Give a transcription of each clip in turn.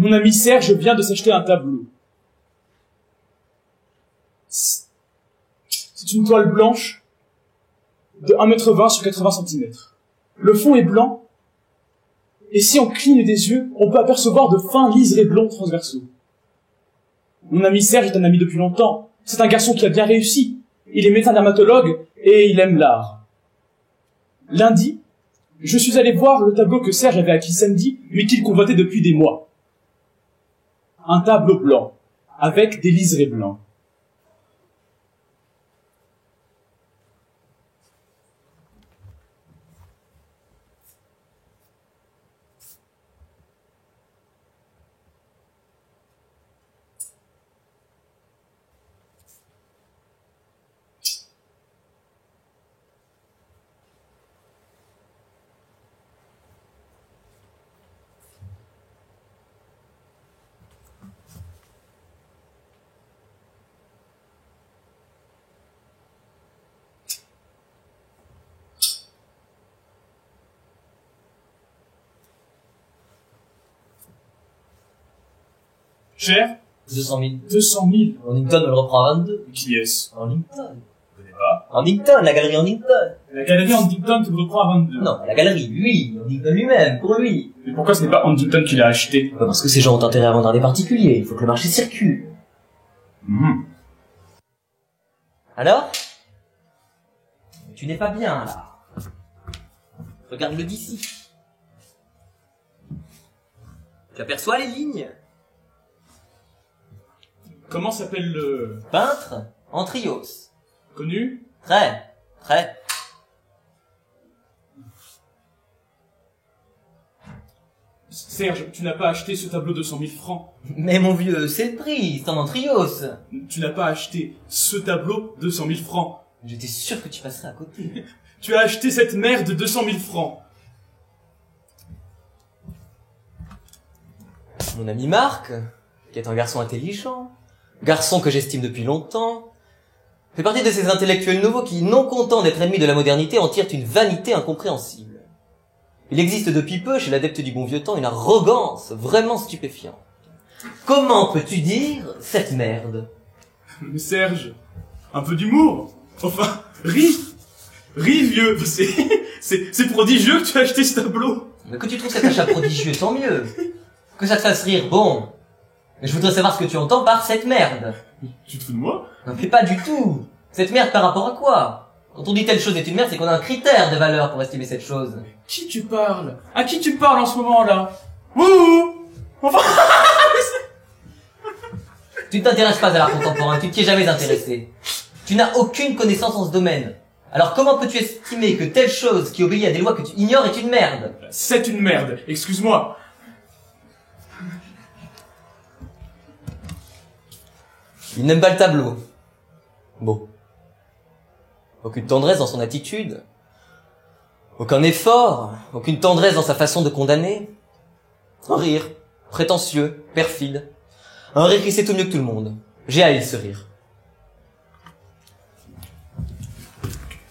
Mon ami Serge vient de s'acheter un tableau. C'est une toile blanche de 1,20 m sur 80 cm. Le fond est blanc, et si on cligne des yeux, on peut apercevoir de fins liserés blonds transversaux. Mon ami Serge est un ami depuis longtemps. C'est un garçon qui a bien réussi. Il est médecin dermatologue et il aime l'art. Lundi, je suis allé voir le tableau que Serge avait acquis samedi, mais qu'il convoitait depuis des mois. Un tableau blanc, avec des liserés blancs. Cher 200 000. 200 000. Huntington me le reprend à 22. Qui est-ce? Huntington. Je connais pas. Huntington, la galerie Huntington. La galerie Huntington te le reprend à 22. Non, la galerie, lui, Huntington lui-même, pour lui. Mais pourquoi ce n'est pas Huntington qui l'a acheté? Parce que ces gens ont intérêt à vendre à des particuliers, il faut que le marché circule. Alors? Tu n'es pas bien, là. Regarde-le d'ici. Tu aperçois les lignes? Comment s'appelle le... Peintre, Antrios. Connu? Très. Serge, tu n'as pas acheté ce tableau de 100 000 francs. Mais mon vieux, c'est le prix, c'est en Antrios. Tu n'as pas acheté ce tableau de 100 000 francs. J'étais sûr que tu passerais à côté. Tu as acheté cette merde de 200 000 francs. Mon ami Marc, qui est un garçon intelligent, garçon que j'estime depuis longtemps, fait partie de ces intellectuels nouveaux qui, non contents d'être ennemis de la modernité, en tirent une vanité incompréhensible. Il existe depuis peu, chez l'adepte du bon vieux temps, une arrogance vraiment stupéfiante. Comment peux-tu dire cette merde? Mais Serge, un peu d'humour. Enfin, ris, vieux. C'est prodigieux que tu as acheté ce tableau. Mais que tu trouves cet achat prodigieux, tant mieux. Que ça te fasse rire, bon. Mais je voudrais savoir ce que tu entends par cette merde. Tu te fous de moi? Non, mais pas du tout. Cette merde par rapport à quoi? Quand on dit telle chose est une merde, c'est qu'on a un critère de valeur pour estimer cette chose. Qui tu parles? À qui tu parles en ce moment-là? Ouh! Enfin... Tu ne t'intéresses pas à l'art contemporain, tu ne t'y es jamais intéressé. Tu n'as aucune connaissance en ce domaine. Alors comment peux-tu estimer que telle chose qui obéit à des lois que tu ignores est une merde? C'est une merde, excuse-moi. Il n'aime pas le tableau. Bon. Aucune tendresse dans son attitude. Aucun effort. Aucune tendresse dans sa façon de condamner. Un rire. Prétentieux. Perfide. Un rire qui sait tout mieux que tout le monde. J'ai haï ce rire.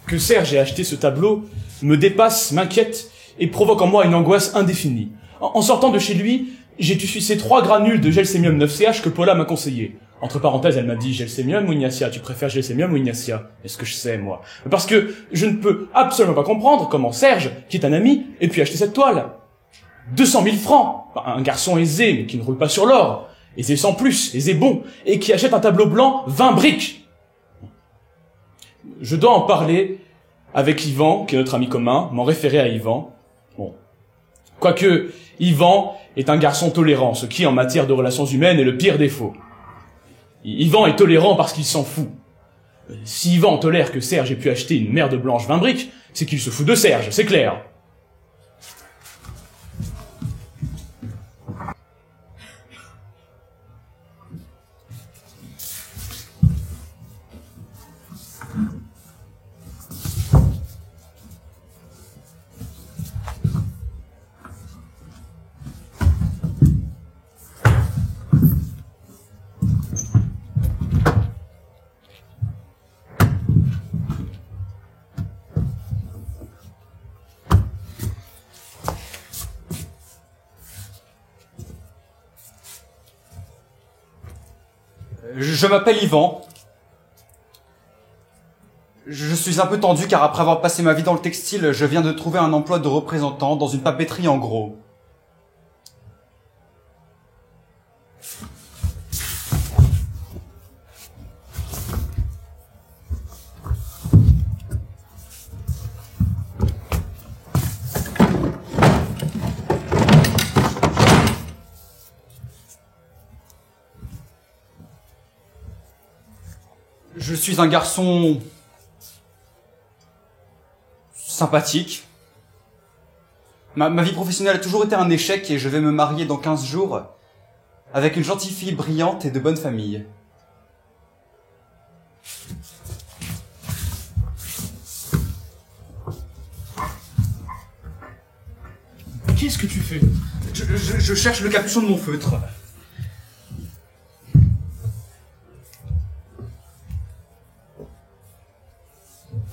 Que Serge ait acheté ce tableau me dépasse, m'inquiète et provoque en moi une angoisse indéfinie. En sortant de chez lui, j'ai dû sucer 3 granules de gelsémium 9CH que Paula m'a conseillé. Entre parenthèses, elle m'a dit gelsémium ou Ignacia, tu préfères gelsémium ou Ignacia? Est-ce que je sais, moi? Parce que je ne peux absolument pas comprendre comment Serge, qui est un ami, ait pu acheter cette toile. 200 000 francs. Un garçon aisé, mais qui ne roule pas sur l'or. Aisé sans plus, aisé bon, et qui achète un tableau blanc 20 briques. Je dois en parler avec Yvan, qui est notre ami commun, m'en référer à Yvan. Bon. Quoique, Yvan est un garçon tolérant, ce qui, en matière de relations humaines, est le pire défaut. Yvan est tolérant parce qu'il s'en fout. Si Yvan tolère que Serge ait pu acheter une merde blanche 20 briques, c'est qu'il se fout de Serge, c'est clair. Je m'appelle Yvan. Je suis un peu tendu car après avoir passé ma vie dans le textile, je viens de trouver un emploi de représentant dans une papeterie en gros. Je suis un garçon sympathique. Ma vie professionnelle a toujours été un échec et je vais me marier dans 15 jours avec une gentille fille brillante et de bonne famille. Qu'est-ce que tu fais? Je cherche le capuchon de mon feutre.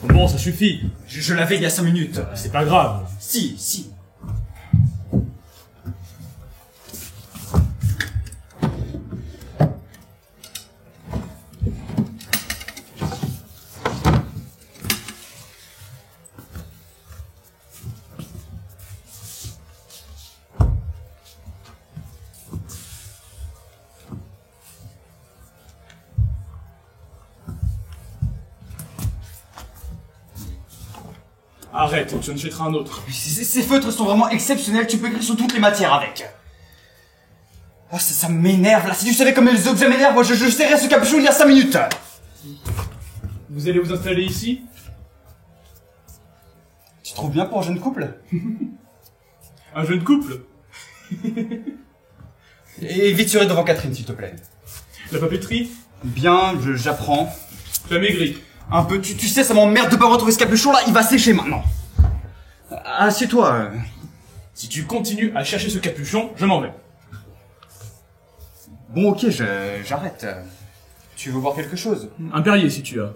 Bon, ça suffit. Je l'avais il y a 5 minutes. C'est pas grave. Si. Arrête, tu en achèteras un autre. Ces feutres sont vraiment exceptionnels, tu peux écrire sur toutes les matières avec. Ah, ça m'énerve là, si tu savais comme les objets m'énervent, moi je serrais ce capuchon il y a 5 minutes. Vous allez vous installer ici? Tu trouves bien pour un jeune couple? Un jeune couple? Et vite sur devant Catherine s'il te plaît. La papeterie? Bien, j'apprends. Tu as maigri. Un peu, tu sais, ça m'emmerde de pas retrouver ce capuchon là, il va sécher maintenant. Assieds-toi. Si tu continues à chercher ce capuchon, je m'en vais. Bon ok, j'arrête. Tu veux voir quelque chose? Un Perrier si tu as.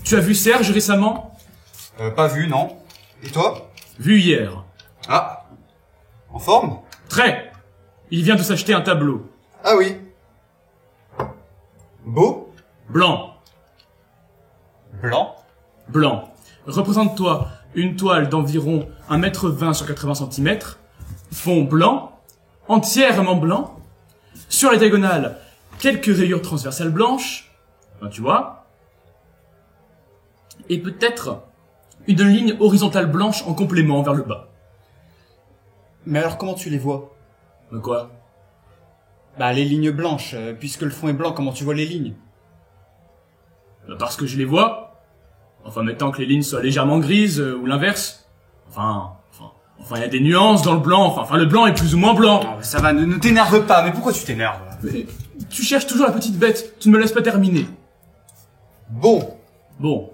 Tu as vu Serge récemment? Pas vu, non. Et toi? Vu hier. Ah. En forme? Très. Il vient de s'acheter un tableau. Ah oui. Beau? Blanc. Blanc? Blanc. Représente-toi une toile d'environ 1,20 m sur 80 cm, fond blanc, entièrement blanc, sur la diagonale, quelques rayures transversales blanches, ben, tu vois, et peut-être une ligne horizontale blanche en complément vers le bas. Mais alors comment tu les vois? Ben quoi? Bah les lignes blanches, puisque le fond est blanc, comment tu vois les lignes? Ben, parce que je les vois. Enfin, mettant que les lignes soient légèrement grises, ou l'inverse. Enfin, il y a des nuances dans le blanc. Enfin, le blanc est plus ou moins blanc. Oh, ça va, ne t'énerve pas, mais pourquoi tu t'énerves? Mais tu cherches toujours la petite bête, tu ne me laisses pas terminer. Bon. Bon.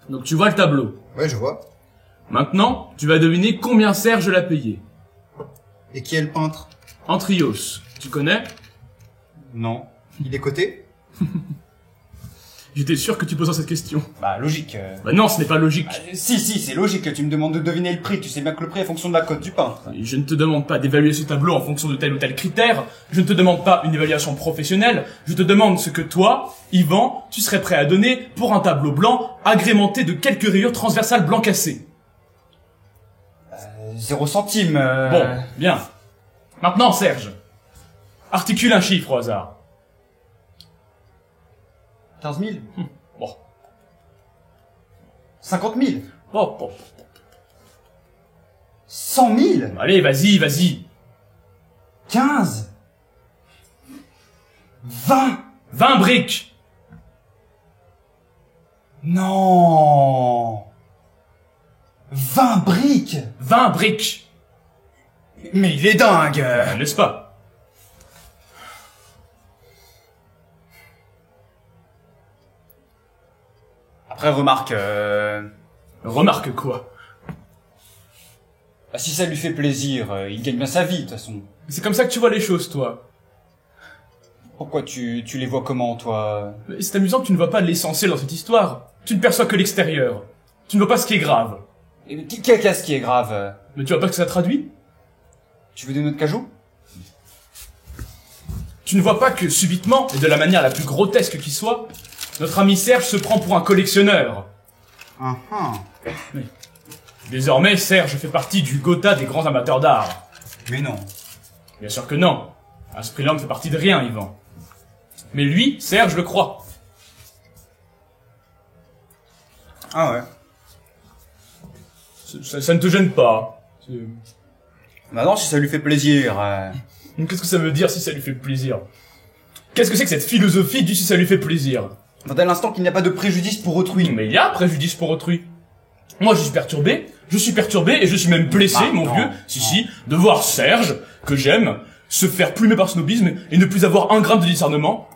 Donc tu vois le tableau. Ouais, je vois. Maintenant, tu vas deviner combien Serge l'a payé. Et qui est le peintre? Antrios. Tu connais? Non. Il est coté? J'étais sûr que tu poserais cette question. Bah, logique. Bah non, ce n'est pas logique. Si, c'est logique que tu me demandes de deviner le prix. Tu sais bien que le prix est en fonction de la cote du peintre. Et je ne te demande pas d'évaluer ce tableau en fonction de tel ou tel critère. Je ne te demande pas une évaluation professionnelle. Je te demande ce que toi, Yvan, tu serais prêt à donner pour un tableau blanc agrémenté de quelques rayures transversales blanc cassé. 0 centime. Bon, bien. Maintenant, Serge. Articule un chiffre au hasard. 15 000. Bon. 50 000. Bon. 100 000. Allez, vas-y. 15. 20. 20 briques. Non. 20 briques. 20 briques. Mais il est dingue. N'est-ce pas? Après, remarque, Remarque quoi? bah, si ça lui fait plaisir, il gagne bien sa vie, de toute façon. C'est comme ça que tu vois les choses, toi. Pourquoi tu les vois comment, toi? Mais c'est amusant que tu ne vois pas l'essentiel dans cette histoire. Tu ne perçois que l'extérieur. Tu ne vois pas ce qui est grave. Qu'est-ce qui est grave? Mais tu vois pas ce que ça traduit? Tu veux des notes de cajou? Tu ne vois pas que, subitement, et de la manière la plus grotesque qui soit, notre ami Serge se prend pour un collectionneur. Oui. Désormais, Serge fait partie du Gotha des grands amateurs d'art. Mais non. Bien sûr que non. À ce prix-là, on ne fait partie de rien, Yvan. Mais lui, Serge, le croit. Ah ouais. Ça ne te gêne pas. Bah non, si ça lui fait plaisir. Qu'est-ce que ça veut dire si ça lui fait plaisir? Qu'est-ce que c'est que cette philosophie du si ça lui fait plaisir? Dès l'instant qu'il n'y a pas de préjudice pour autrui. Mais il y a préjudice pour autrui. Moi, je suis perturbé et je suis même blessé, Bah, mon non, vieux, de voir Serge, que j'aime, se faire plumer par snobisme et ne plus avoir un gramme de discernement.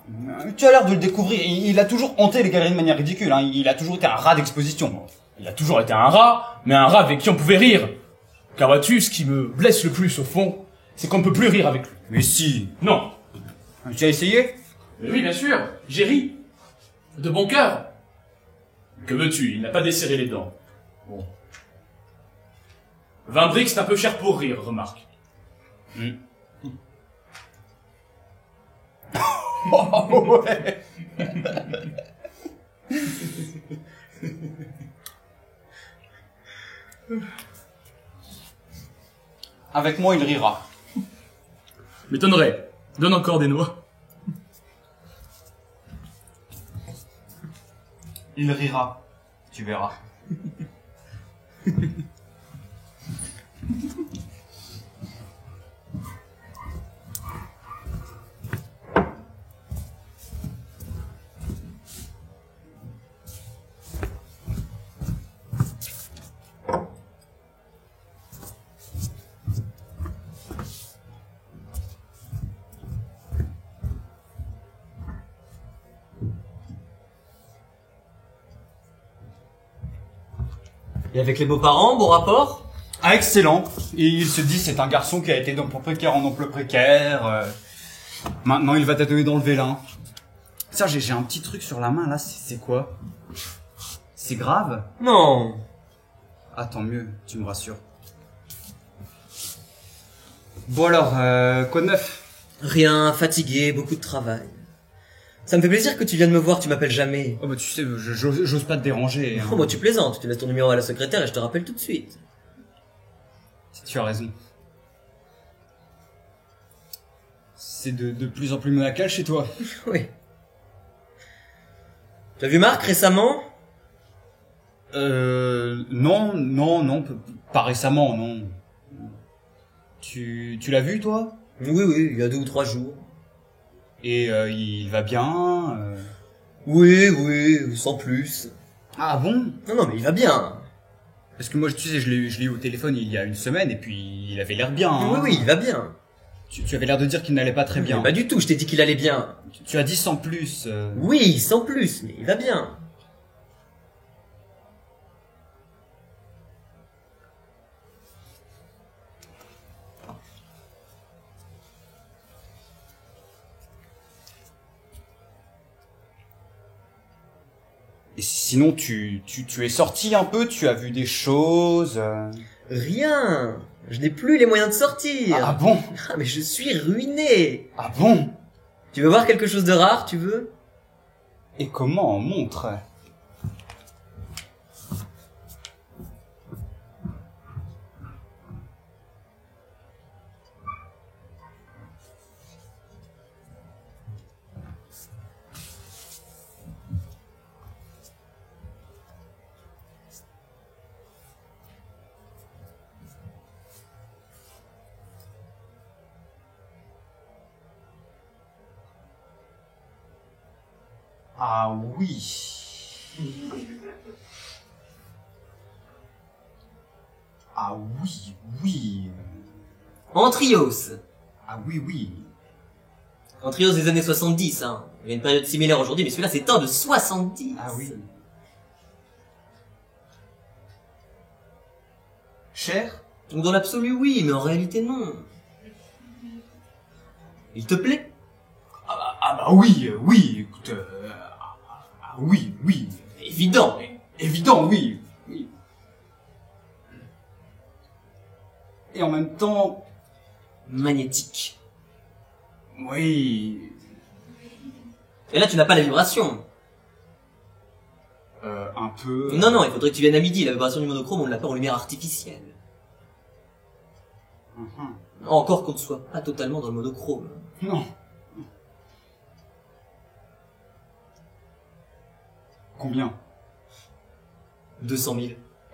Tu as l'air de le découvrir. Il a toujours hanté les galeries de manière ridicule. Hein. Il a toujours été un rat d'exposition. Il a toujours été un rat, mais un rat avec qui on pouvait rire. Car vois-tu, ce qui me blesse le plus, au fond, c'est qu'on ne peut plus rire avec lui. Mais si. Non. Tu as essayé? Mais oui, bien sûr, j'ai ri. De bon cœur. Que veux-tu, il n'a pas desserré les dents. Bon. 20 briques, c'est un peu cher pour rire, remarque. Oh, ouais. Avec moi, il rira. M'étonnerait. Donne encore des noix. Il rira. Tu verras. Et avec les beaux-parents, bon rapport? Ah, excellent. Et il se dit, c'est un garçon qui a été d'emploi précaire en emploi précaire. Maintenant, il va tatouer dans le vélin. Serge, j'ai un petit truc sur la main, là. C'est quoi? C'est grave? Non. Ah, tant mieux. Tu me rassures. Bon alors, quoi de neuf? Rien, fatigué, beaucoup de travail. Ça me fait plaisir que tu viennes me voir, tu m'appelles jamais. Oh bah tu sais, j'ose pas te déranger. Hein. Oh moi tu plaisantes, tu laisses ton numéro à la secrétaire et je te rappelle tout de suite. Tu as raison. C'est de plus en plus monacal chez toi. Oui. Tu as vu Marc récemment? Non, pas récemment, non. Tu l'as vu, toi? Oui, il y a 2 ou 3 jours. Et il va bien Oui, sans plus. Ah bon? Non, mais il va bien. Parce que moi, tu sais, je l'ai eu au téléphone il y a une semaine, et puis il avait l'air bien. Hein. Oui, il va bien. Tu avais l'air de dire qu'il n'allait pas très bien. Mais pas du tout, je t'ai dit qu'il allait bien. Tu as dit sans plus. Oui, sans plus, mais il va bien. Et sinon, tu es sorti un peu, tu as vu des choses. Rien. Je n'ai plus les moyens de sortir. Ah bon? Ah, mais je suis ruiné. Ah bon? Tu veux voir quelque chose de rare, tu veux? Et comment? Montre. Ah oui. Ah oui. Antrios. Ah oui. Antrios des années 70, hein. Il y a une période similaire aujourd'hui, mais celui-là c'est un de 70. Ah oui. Cher? Dans l'absolu, oui, mais en réalité, non. Il te plaît? Ah bah oui, écoute... oui. Évident. Évident, oui. Et en même temps... Magnétique. Oui. Et là, tu n'as pas la vibration. Un peu... Non, non, il faudrait que tu viennes à midi. La vibration du monochrome, on l'appelle en lumière artificielle. Encore qu'on ne soit pas totalement dans le monochrome. Non. Combien? 200 000.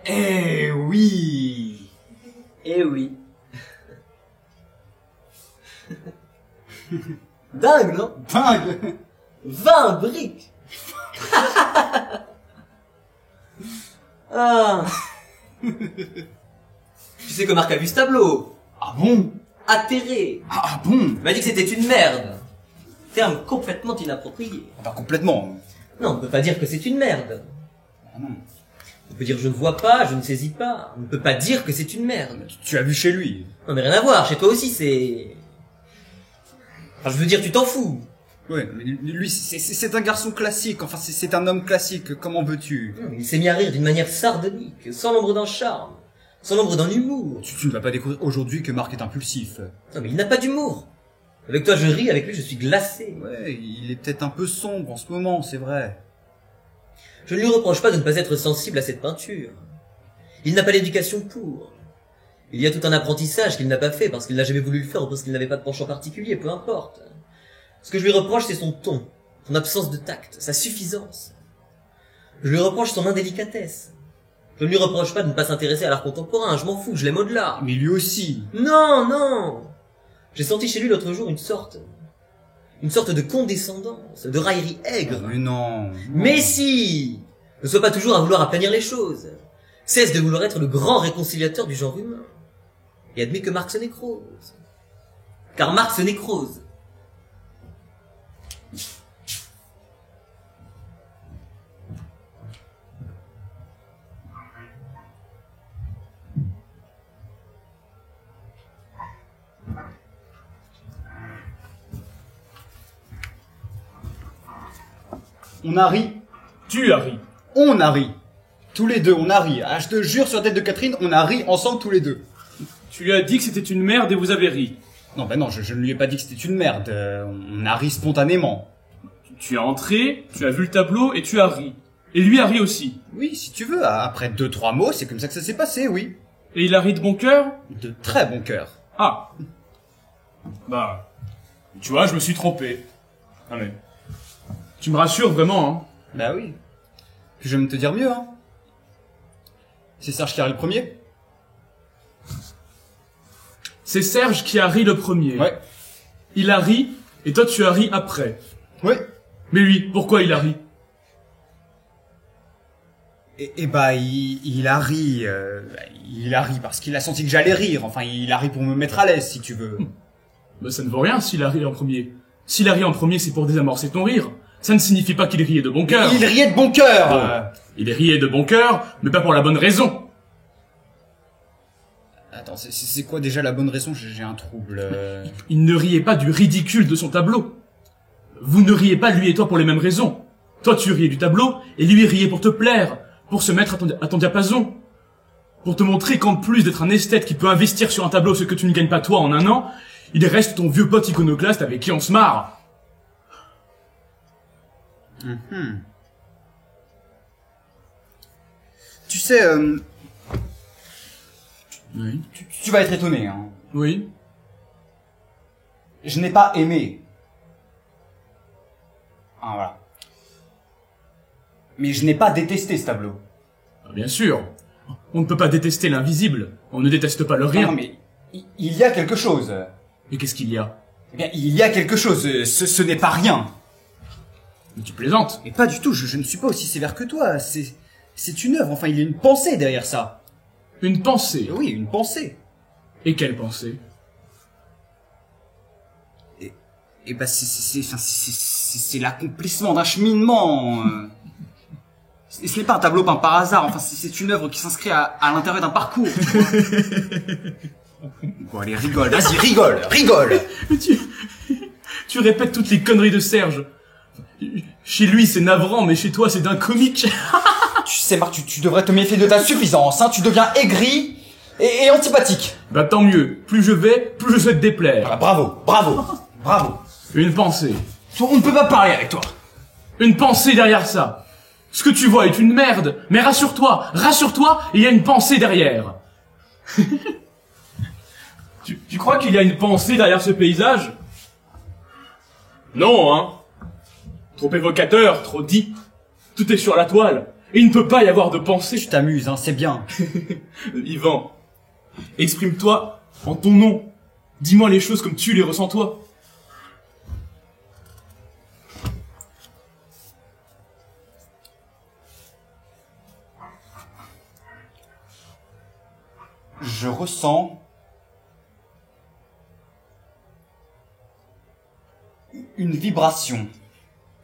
Eh oui. Eh oui. Dingue, non? Dingue. 20 briques. Ah. Tu sais que Marc a vu ce tableau. Ah bon? Atterré. Ah bon? Il m'a dit que c'était une merde. Terme complètement inapproprié. Pas complètement. Non, on ne peut pas dire que c'est une merde. Ah non. On peut dire je ne vois pas, je ne saisis pas. On ne peut pas dire que c'est une merde. Tu as vu chez lui? Non mais rien à voir, chez toi aussi c'est... Enfin je veux dire tu t'en fous. Ouais, mais lui, c'est un garçon classique, enfin c'est un homme classique, comment veux-tu? Il s'est mis à rire d'une manière sardonique, sans l'ombre d'un charme, sans l'ombre d'un humour. Tu ne vas pas découvrir aujourd'hui que Marc est impulsif. Non mais il n'a pas d'humour. Avec toi je ris, avec lui je suis glacé. Ouais, il est peut-être un peu sombre en ce moment, c'est vrai. Je ne lui reproche pas de ne pas être sensible à cette peinture. Il n'a pas l'éducation pour. Il y a tout un apprentissage qu'il n'a pas fait parce qu'il n'a jamais voulu le faire ou parce qu'il n'avait pas de penchant particulier, peu importe. Ce que je lui reproche, c'est son ton, son absence de tact, sa suffisance. Je lui reproche son indélicatesse. Je ne lui reproche pas de ne pas s'intéresser à l'art contemporain, je m'en fous, je l'aime au-delà. Mais lui aussi. Non, non. J'ai senti chez lui l'autre jour une sorte de condescendance, de raillerie aigre. Mais non. Mais si! Ne sois pas toujours à vouloir aplanir les choses. Cesse de vouloir être le grand réconciliateur du genre humain. Et admets que Marx nécrose. Car Marx nécrose. On a ri. Tu as ri. On a ri. Tous les deux, on a ri. Ah, je te jure sur la tête de Catherine, on a ri ensemble tous les deux. Tu lui as dit que c'était une merde et vous avez ri. Non, ben non, je ne lui ai pas dit que c'était une merde. On a ri spontanément. Tu es entré, tu as vu le tableau et tu as ri. Et lui a ri aussi. Oui, si tu veux, après 2-3 mots, c'est comme ça que ça s'est passé, oui. Et il a ri de bon cœur? De très bon cœur. Ah. Bah, tu vois, je me suis trompé. Allez. Tu me rassures vraiment, hein. Bah oui. Puis je vais me te dire mieux, hein. C'est Serge qui a ri le premier? C'est Serge qui a ri le premier. Ouais. Il a ri, et toi tu as ri après. Oui. Mais lui, pourquoi il a ri? Et bah, il a ri, parce qu'il a senti que j'allais rire. Enfin, il a ri pour me mettre à l'aise, si tu veux. Bah ça ne vaut rien s'il a ri en premier. S'il a ri en premier, c'est pour désamorcer ton rire. Ça ne signifie pas qu'il riait de bon cœur. Il riait de bon cœur. Bon. Il riait de bon cœur, mais pas pour la bonne raison. Attends, c'est quoi déjà la bonne raison? J'ai un trouble. Il ne riait pas du ridicule de son tableau. Vous ne riez pas, lui et toi, pour les mêmes raisons. Toi, tu riais du tableau, et lui riait pour te plaire, pour se mettre à ton diapason. Pour te montrer qu'en plus d'être un esthète qui peut investir sur un tableau ce que tu ne gagnes pas toi en un an, il reste ton vieux pote iconoclaste avec qui on se marre. Tu sais, Oui. tu vas être étonné, hein. Oui. Je n'ai pas aimé. Ah, voilà. Mais je n'ai pas détesté ce tableau. Ah, bien sûr. On ne peut pas détester l'invisible. On ne déteste pas le rien. Non, mais il y a quelque chose. Et qu'est-ce qu'il y a? Eh bien, il y a quelque chose. Ce n'est pas rien. Mais tu plaisantes. Et pas du tout. Je ne suis pas aussi sévère que toi. C'est une œuvre. Enfin, il y a une pensée derrière ça. Une pensée. Oui, une pensée. Et quelle pensée? Et bah, c'est l'accomplissement d'un cheminement. Et ce n'est pas un tableau peint par hasard. Enfin, c'est une œuvre qui s'inscrit à l'intérieur d'un parcours. Bon, allez, rigole. Vas-y, rigole. Mais tu répètes toutes les conneries de Serge. Chez lui, c'est navrant, mais chez toi, c'est d'un comique. Tu sais, Marc, tu devrais te méfier de ta suffisance, hein. Tu deviens aigri et antipathique. Bah tant mieux. Plus je vais, plus je souhaite déplaire. Voilà, bravo. Une pensée. On ne peut pas parler avec toi. Une pensée derrière ça. Ce que tu vois est une merde, mais rassure-toi, il y a une pensée derrière. Tu crois qu'il y a une pensée derrière ce paysage? Non, hein. Trop évocateur, trop dit. Tout est sur la toile. Et il ne peut pas y avoir de pensée. Tu t'amuses, hein, c'est bien. Yvan, exprime-toi en ton nom. Dis-moi les choses comme tu les ressens toi. Je ressens une vibration.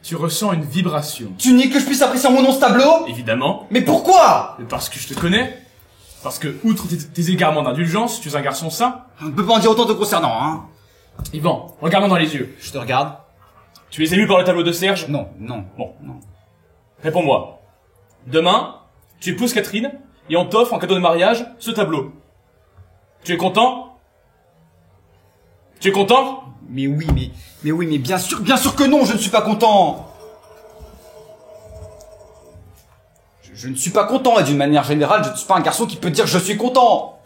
Tu ressens une vibration. Tu nies que je puisse apprécier mon nom ce tableau? Évidemment. Mais pourquoi? Parce que je te connais. Parce que, outre tes égarements d'indulgence, tu es un garçon sain. On ne peut pas en dire autant te concernant, hein. Yvan, regarde-moi dans les yeux. Je te regarde. Tu es ému par le tableau de Serge? Non, non. Bon. Non. Réponds-moi. Demain, tu épouses Catherine, et on t'offre en cadeau de mariage ce tableau. Tu es content? Tu es content? Mais oui, mais bien sûr que non, je ne suis pas content. Je ne suis pas content, et d'une manière générale, je ne suis pas un garçon qui peut dire je suis content.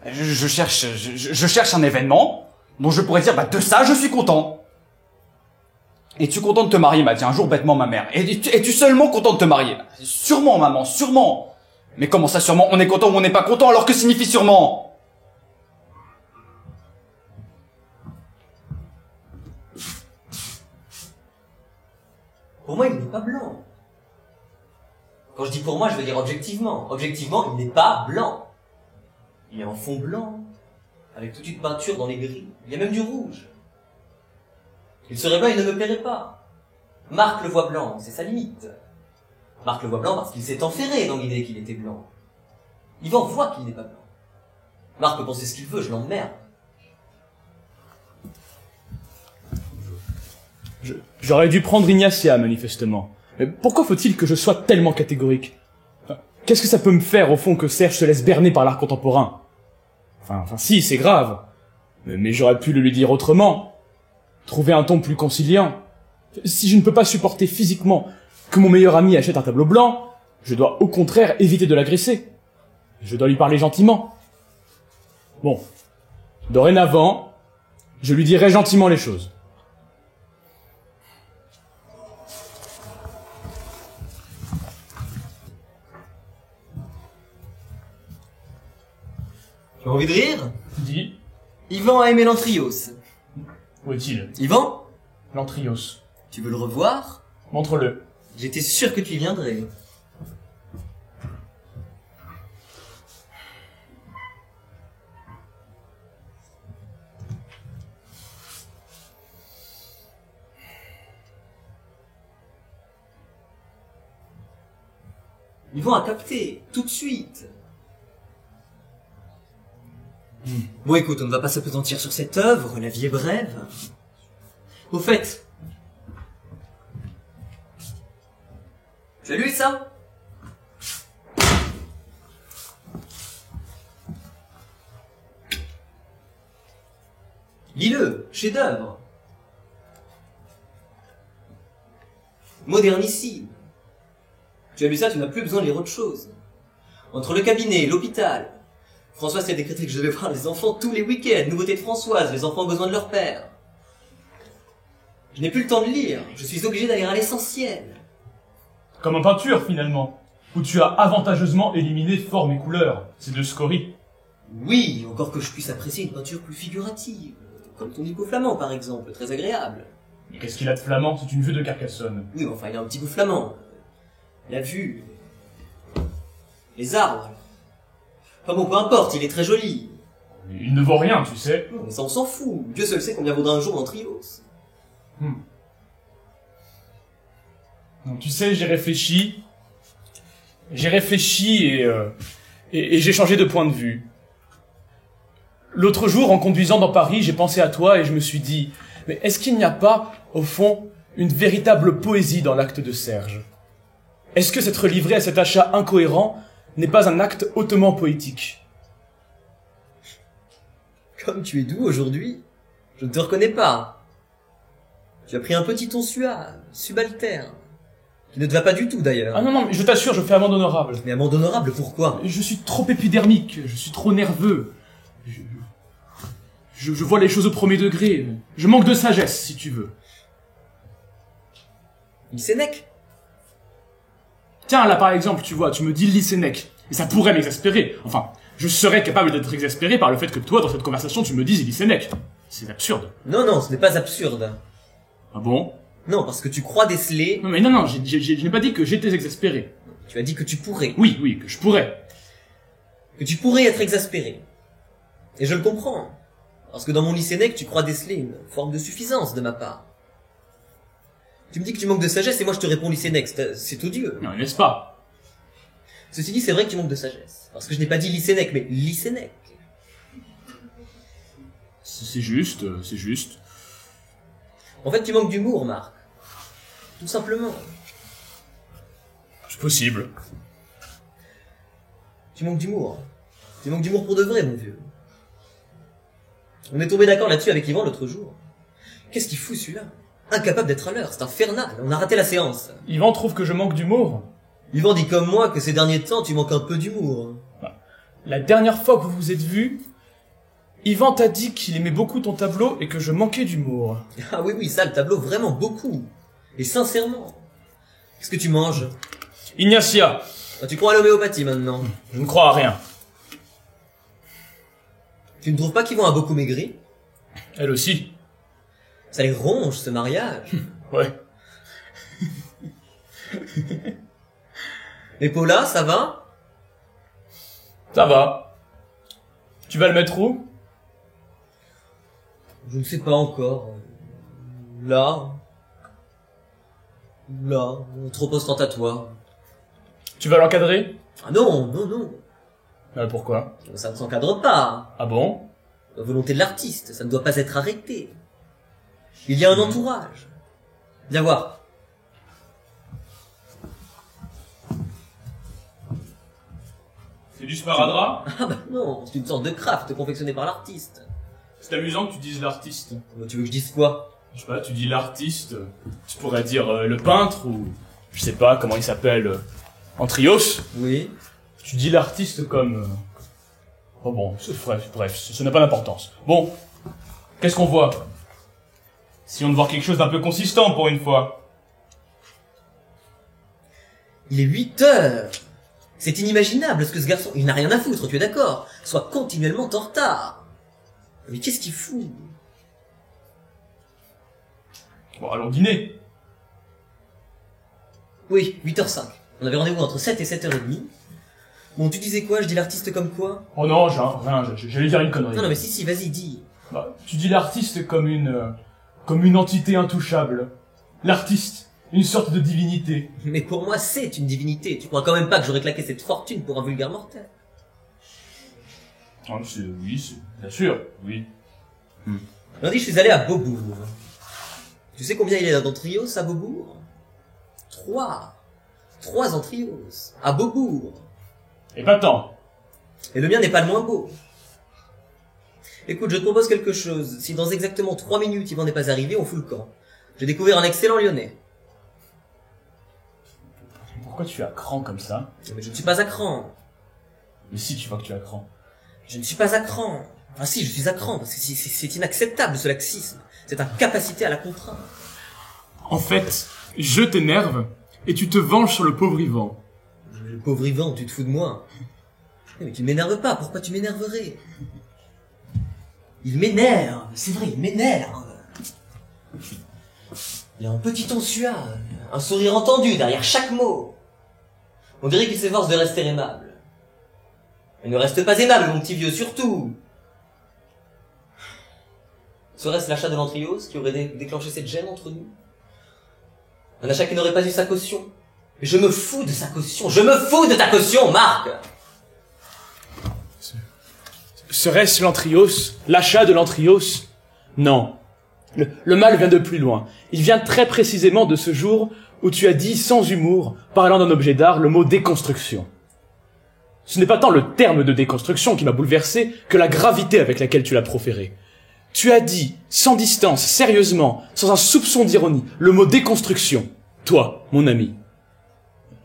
Je cherche un événement dont je pourrais dire, bah, de ça, je suis content. Es-tu content de te marier, m'a dit un jour bêtement ma mère. Es-tu seulement content de te marier? Sûrement, maman, sûrement. Mais comment ça, sûrement? On est content ou on n'est pas content, alors que signifie sûrement? Pour moi, il n'est pas blanc. Quand je dis pour moi, je veux dire objectivement. Objectivement, il n'est pas blanc. Il est en fond blanc, avec toute une peinture dans les gris. Il y a même du rouge. Il serait blanc, il ne me plairait pas. Marc le voit blanc, c'est sa limite. Marc le voit blanc parce qu'il s'est enferré dans l'idée qu'il était blanc. Yvan voit qu'il n'est pas blanc. Marc peut penser ce qu'il veut, je l'emmerde. J'aurais dû prendre Ignacia, manifestement. Mais pourquoi faut-il que je sois tellement catégorique? Qu'est-ce que ça peut me faire, au fond, que Serge se laisse berner par l'art contemporain? Enfin, si, c'est grave. Mais j'aurais pu le lui dire autrement. Trouver un ton plus conciliant. Si je ne peux pas supporter physiquement que mon meilleur ami achète un tableau blanc, je dois au contraire éviter de l'agresser. Je dois lui parler gentiment. Bon. Dorénavant, je lui dirai gentiment les choses. Tu as envie de rire? Dis, Yvan a aimé l'Antrios. où est-il? Yvan, L'Antrios. tu veux le revoir? Montre-le. J'étais sûr que tu y viendrais. Yvan a capté, tout de suite. Bon écoute, on ne va pas s'appesantir sur cette œuvre, la vie est brève. Au fait, tu as lu ça? Lis-le, chef-d'œuvre. Modernissime. Tu as lu ça, tu n'as plus besoin de lire autre chose. Entre le cabinet et l'hôpital, Françoise a décrété que je devais voir les enfants tous les week-ends. Nouveauté de Françoise, les enfants ont besoin de leur père. Je n'ai plus le temps de lire, je suis obligé d'aller à l'essentiel. Comme en peinture, finalement, où tu as avantageusement éliminé forme et couleur. C'est de scories. Oui, encore que je puisse apprécier une peinture plus figurative. Comme ton Nico flamand, par exemple, très agréable. Mais qu'est-ce qu'il a de flamand? C'est une vue de Carcassonne. Oui, mais enfin, il a un petit goût flamand. La vue, les arbres. Enfin bon, peu importe, il est très joli. Il ne vaut rien, tu sais. Mais ça, on s'en fout. Dieu seul sait combien vaudra un jour l'Antrios. Donc, tu sais, j'ai réfléchi et j'ai changé de point de vue. L'autre jour, en conduisant dans Paris, j'ai pensé à toi et je me suis dit, mais est-ce qu'il n'y a pas, au fond, une véritable poésie dans l'acte de Serge? Est-ce que s'être livré à cet achat incohérent n'est pas un acte hautement poétique? Comme tu es doux aujourd'hui. Je ne te reconnais pas. Tu as pris un petit ton suave, subalterne, qui ne te va pas du tout d'ailleurs. Ah non, non, mais je t'assure, je fais amende honorable. Mais amende honorable, pourquoi? Je suis trop épidermique, je suis trop nerveux. Je vois les choses au premier degré. Je manque de sagesse, si tu veux. Lysénèque? Tiens, là par exemple, tu vois, tu me dis Lysénèque. Et ça pourrait m'exaspérer. Enfin, je serais capable d'être exaspéré par le fait que toi, dans cette conversation, tu me dises Lysénèque. C'est absurde. Non, non, ce n'est pas absurde. Ah bon? Non, parce que tu crois déceler... Non mais non, non, je n'ai pas dit que j'étais exaspéré. Tu as dit que tu pourrais. Oui, oui, que je pourrais. Que tu pourrais être exaspéré. Et je le comprends. Parce que dans mon lycénèque, tu crois déceler une forme de suffisance de ma part. Tu me dis que tu manques de sagesse et moi je te réponds lycénèque. C'est odieux. Non, n'est-ce pas? Ceci dit, c'est vrai que tu manques de sagesse. Parce que je n'ai pas dit lycénèque, mais lycénèque. C'est juste, c'est juste. En fait, tu manques d'humour, Marc. Tout simplement. C'est possible. Tu manques d'humour. Tu manques d'humour pour de vrai, mon vieux. On est tombé d'accord là-dessus avec Yvan l'autre jour. Qu'est-ce qu'il fout celui-là? Incapable d'être à l'heure, c'est infernal. On a raté la séance. Yvan trouve que je manque d'humour. Yvan dit comme moi que ces derniers temps, tu manques un peu d'humour. La dernière fois que vous vous êtes vus, Yvan t'a dit qu'il aimait beaucoup ton tableau et que je manquais d'humour. Ah oui, oui, ça, le tableau, vraiment beaucoup. Et sincèrement. Qu'est-ce que tu manges? Ignacia, Ah, tu crois à l'homéopathie maintenant? je ne crois à rien. Tu ne trouves pas qu'Yvan a beaucoup maigri? Elle aussi. Ça les ronge, ce mariage. Ouais. Et Paula, ça va? Ça va. Tu vas le mettre où? Je ne sais pas encore. Là. Là. Trop ostentatoire. Tu vas l'encadrer? Ah non, non, non. Pourquoi? Ça ne s'encadre pas. Ah bon? La volonté de l'artiste, ça ne doit pas être arrêté. Il y a un entourage. Viens voir. C'est du sparadrap? Ah bah non, c'est une sorte de craft confectionné par l'artiste. C'est amusant que tu dises l'artiste. Tu veux que je dise quoi? Je sais pas, tu dis l'artiste, tu pourrais dire le peintre ou je sais pas comment il s'appelle, Antrios. Oui. Tu dis l'artiste comme... Oh bon, bref, ce n'a pas d'importance. Bon, qu'est-ce qu'on voit? Si on veut voir quelque chose d'un peu consistant pour une fois. Il est 8 heures. C'est inimaginable ce que ce garçon, il n'a rien à foutre, tu es d'accord, soit continuellement en retard. Mais qu'est-ce qu'il fout? Bon, allons dîner. Oui, 8h05. On avait rendez-vous entre 7 et 7h30. Bon, tu disais quoi? Je dis l'artiste comme quoi? Oh non, rien, j'allais dire une connerie. Non, non, mais si, vas-y, dis. Bah, tu dis l'artiste comme une entité intouchable. L'artiste, une sorte de divinité. Mais pour moi, c'est une divinité. Tu crois quand même pas que j'aurais claqué cette fortune pour un vulgaire mortel? Ah, oui, bien sûr, oui. Lundi, je suis allé à Beaubourg. Tu sais combien il y a d'Antrios à Beaubourg? 3 Antrios. À Beaubourg. Épatant. Et le mien n'est pas le moins beau. Écoute, je te propose quelque chose. Si dans exactement 3 minutes Yvan n'est pas arrivé, on fout le camp. J'ai découvert un excellent Lyonnais. Pourquoi tu as cran comme ça? Mais je ne suis pas à cran. Mais si, tu vois que tu as cran. Je ne suis pas à cran. Enfin si, je suis à cran, parce que c'est inacceptable ce laxisme. Cette incapacité à la contrainte. En fait, je t'énerve et tu te venges sur le pauvre Yvan. Le pauvre Yvan, tu te fous de moi. Mais tu m'énerves pas, pourquoi tu m'énerverais? Il m'énerve, c'est vrai, il m'énerve. Il a un petit ton suave, un sourire entendu derrière chaque mot. On dirait qu'il s'efforce de rester aimable. Mais ne reste pas aimable, mon petit vieux, surtout. Serait-ce l'achat de l'Antrios qui aurait déclenché cette gêne entre nous? Un achat qui n'aurait pas eu sa caution? Mais je me fous de sa caution, je me fous de ta caution, Marc! Serait-ce l'Antrios? L'achat de l'Antrios? Non. Le mal vient de plus loin. Il vient très précisément de ce jour où tu as dit sans humour, parlant d'un objet d'art, le mot déconstruction. Ce n'est pas tant le terme de déconstruction qui m'a bouleversé que la gravité avec laquelle tu l'as proféré. Tu as dit, sans distance, sérieusement, sans un soupçon d'ironie, le mot déconstruction. Toi, mon ami.